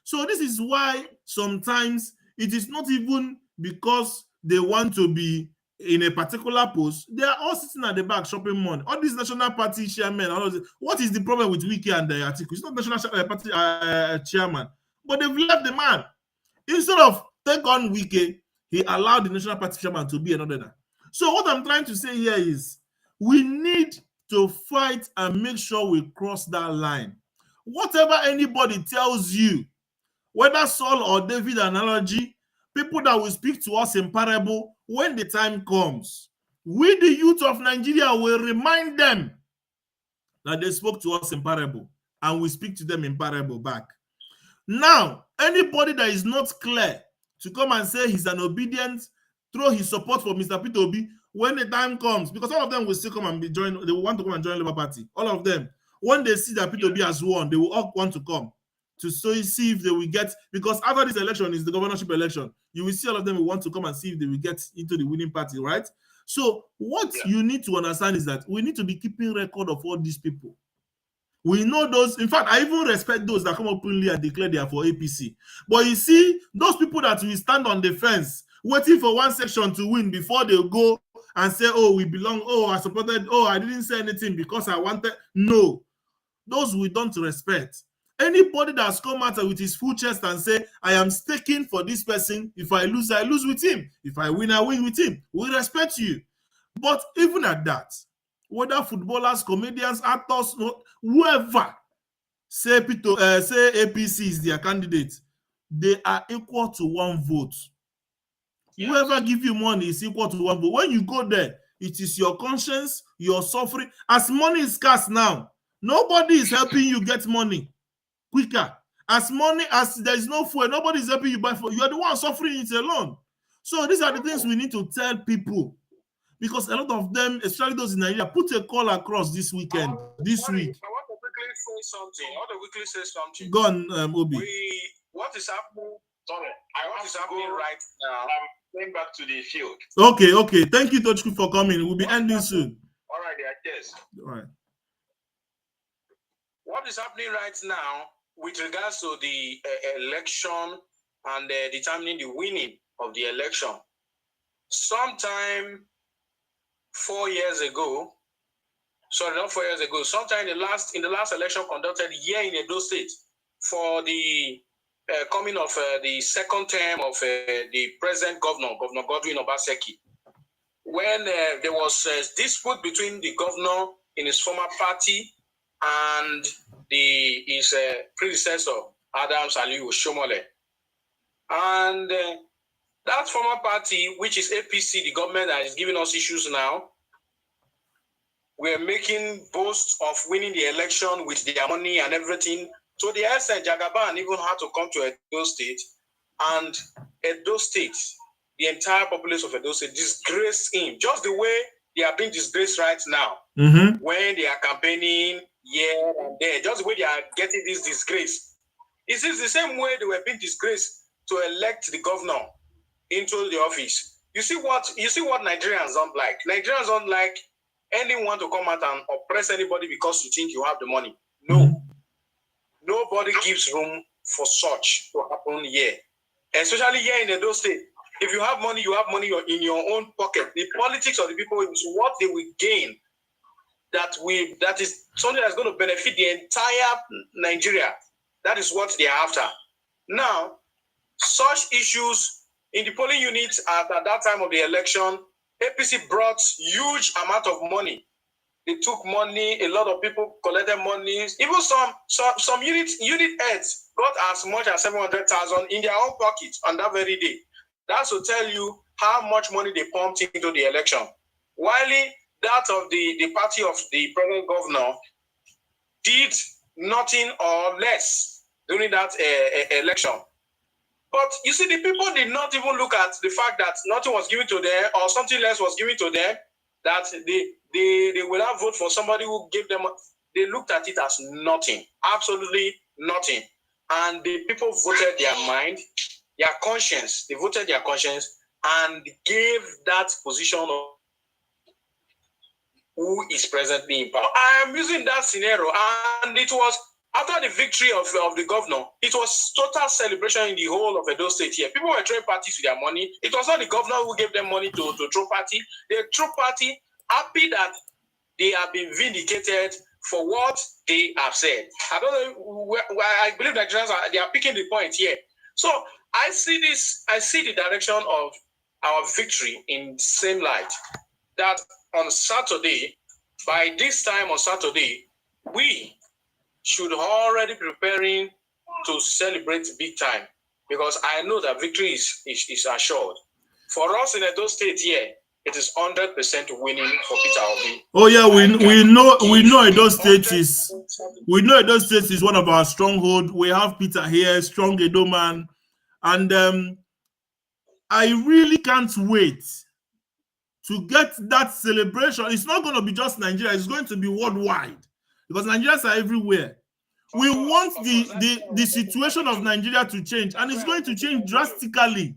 So this is why sometimes it is not even because they want to be in a particular post, they are all sitting at the back shopping money. All these national party chairmen, what is the problem with Wike and the Atiku? It's not national party chairman, but they've left the man. Instead of take on Wike, he allowed the national party chairman to be another. So what I'm trying to say here is, We need to fight and make sure we cross that line. Whatever anybody tells you, whether Saul or David analogy, people that will speak to us in parable, when the time comes, we, the youth of Nigeria, will remind them that they spoke to us in parable, and we speak to them in parable back. Now, anybody that is not clear to come and say he's an obedient, throw his support for Mr. Peter Obi when the time comes, because all of them will still come and be joined, they will want to come and join Labour Party. All of them, when they see that Peter Obi has won, they will all want to come to see if they will get, because after this election is the governorship election, you will see all of them will want to come and see if they will get into the winning party, right? So what you need to understand is that we need to be keeping record of all these people. We know those, in fact, I even respect those that come openly and declare they are for APC. But you see, those people that will stand on the fence, waiting for one section to win before they go and say, oh, we belong, oh, I supported, oh, I didn't say anything because I wanted. No, those we don't respect. Anybody that's come out with his full chest and say, I am staking for this person. If I lose with him. If I win with him. We respect you. But even at that, whether footballers, comedians, actors, whoever say APC is their candidate, they are equal to one vote. Yes. Whoever give you money is equal to one vote. When you go there, it is your conscience, your suffering. As money is scarce now, nobody is helping you get money quicker. As there is no fuel, nobody is helping you buy fuel. You are the one suffering it alone. So these are the things we need to tell people. Because a lot of them, especially those in Nigeria, put a call across this weekend, this week. I want to quickly say something. Go on, Obi. What is happening? Sorry, what is happening right now? I'm going back to the field. Okay. Thank you, Tochku, for coming. We'll be ending soon. All right, yes. All right. What is happening right now with regards to the election and determining the winning of the election? Sometime 4 years ago, sorry, not 4 years ago, sometime in the last election conducted here in Edo State for the coming of the second term of the present governor Godwin Obaseki, when there was a dispute between the governor in his former party and his predecessor, Adams Aliyu Oshomole. And that former party, which is APC, the government that is giving us issues now, we're making boasts of winning the election with their money and everything. So the essence, Jagaban even had to come to Edo State, and Edo State, the entire populace of Edo State, disgraced him, just the way they are being disgraced right now, when they are campaigning here and there, just the way they are getting this disgrace. It is the same way they were being disgraced to elect the governor into the office. You see what Nigerians don't like? Nigerians don't like anyone to come out and oppress anybody because you think you have the money. No. Nobody gives room for such to happen here. Especially here in Edo State. If you have money in your own pocket. The politics of the people is what they will gain. That is something that's going to benefit the entire Nigeria. That is what they are after. Now, such issues in the polling units at that time of the election, APC brought huge amount of money. They took money, a lot of people collected money. Even some unit heads got as much as 700,000 in their own pockets on that very day. That's to tell you how much money they pumped into the election. While that of the party of the present governor did nothing or less during that election. But you see, the people did not even look at the fact that nothing was given to them or something less was given to them, that they will not vote for somebody who gave them. They looked at it as nothing, absolutely nothing. And the people voted their mind, their conscience. They voted their conscience and gave that position of who is presently in power. I am using that scenario, and it was after the victory of the governor, it was total celebration in the whole of Edo State here. People were throwing parties with their money. It was not the governor who gave them money to throw party. They threw party, happy that they have been vindicated for what they have said. I don't know. I believe Nigerians they are picking the point here. So I see the direction of our victory in the same light. That on Saturday by this time on Saturday, we should already preparing to celebrate big time, because I know that victory is assured. For us in Edo State here, it is 100% winning for Peter Obi. Oh yeah, we know Edo State is one of our stronghold. We have Peter here, strong Edo man, and I really can't wait to get that celebration. It's not going to be just Nigeria; it's going to be worldwide, because Nigerians are everywhere. We want the situation of Nigeria to change, and it's going to change drastically.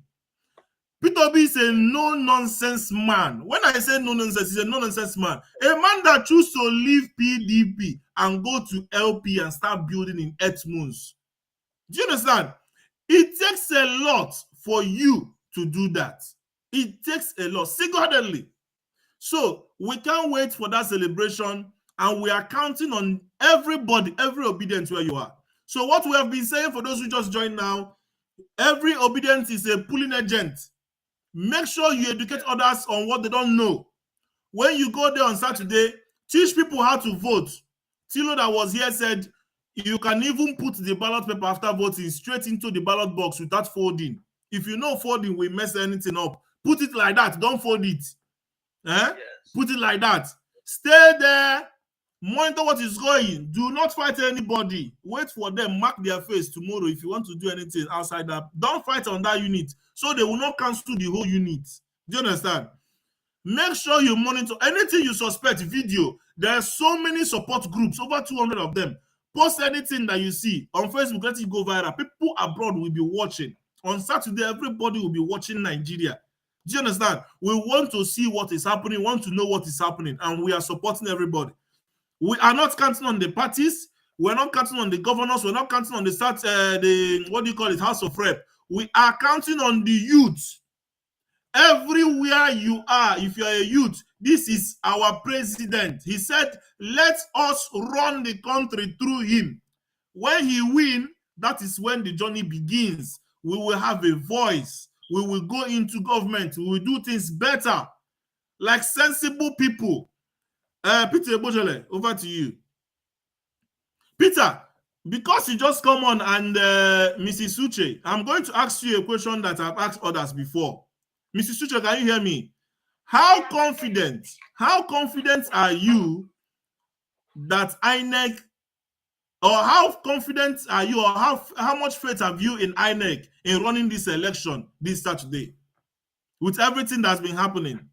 Peter Obi is a no-nonsense man. When I say no-nonsense, he's a no-nonsense man. A man that chooses to leave PDP and go to LP and start building in Earth moons. Do you understand? It takes a lot for you to do that. It takes a lot, single-handedly. So we can't wait for that celebration, and we are counting on everybody, every obedience where you are. So what we have been saying for those who just joined now, every obedience is a pulling agent. Make sure you educate others on what they don't know. When you go there on Saturday, teach people how to vote. Tilo that was here said you can even put the ballot paper after voting straight into the ballot box without folding. If you know folding will mess anything up, put it like that. Don't fold it. Yes. Put it like that. Stay there. Monitor what is going. Do not fight anybody. Wait for them. Mark their face tomorrow if you want to do anything outside that. Don't fight on that unit, so they will not cancel the whole unit. Do you understand? Make sure you monitor anything you suspect. Video. There are so many support groups, over 200 of them. Post anything that you see on Facebook. Let it go viral. People abroad will be watching. On Saturday, everybody will be watching Nigeria. Do you understand? We want to see what is happening, want to know what is happening, and we are supporting everybody. We are not counting on the parties. We're not counting on the governors. We're not counting on the what do you call it, House of Rep. We are counting on the youth. Everywhere you are, if you're a youth, this is our president. He said, let us run the country through him. When he wins, that is when the journey begins. We will have a voice. We will go into government. We will do things better, like sensible people. Peter Ebojele, over to you. Peter, because you just come on and Mrs. Suche, I'm going to ask you a question that I've asked others before. Mrs. Suche, can you hear me? How confident are you that INEC, or how confident are you, or how much faith have you in INEC in running this election this Saturday with everything that's been happening?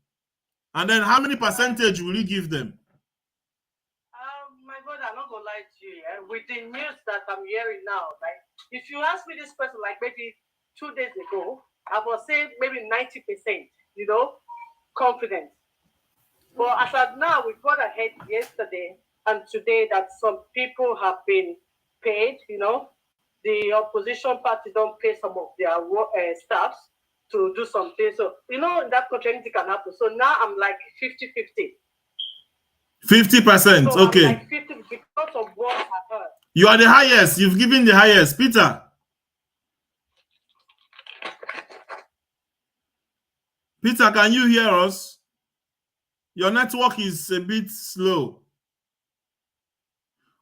And then how many percentage will you give them? My brother, I'm not gonna lie to you. With the news that I'm hearing now, like if you ask me this question like maybe 2 days ago, I would say maybe 90%, confident. But as of now, we got ahead yesterday and today that some people have been paid, the opposition party don't pay some of their staffs to do something. So, in that country, anything can happen. So now I'm like 50-50. 50%, so okay. I'm like 50 because of what I heard. You are the highest. You've given the highest. Peter. Peter, can you hear us? Your network is a bit slow.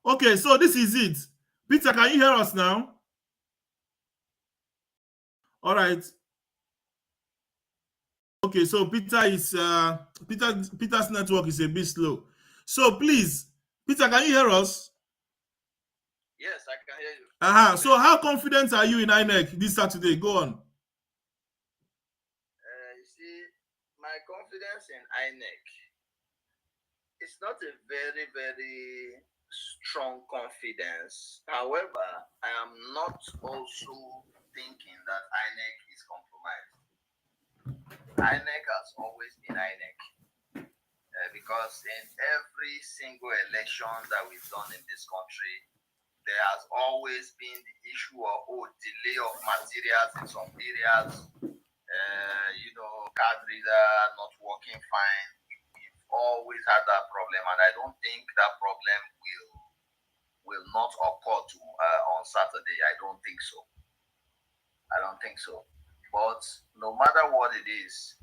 Okay, so this is it. Peter, can you hear us now? All right. Okay, so Peter is Peter's network is a bit slow. So please, Peter, can you hear us? Yes, I can hear you. So how confident are you in INEC this Saturday? Go on. You see, my confidence in INEC is not a very, very strong confidence. However, I am not also thinking that INEC is compromised. INEC has always been INEC. Because in every single election that we've done in this country, there has always been the issue of delay of materials in some areas, card reader not working fine. We've always had that problem, and I don't think that problem will not occur on Saturday. I don't think so. But no matter what it is,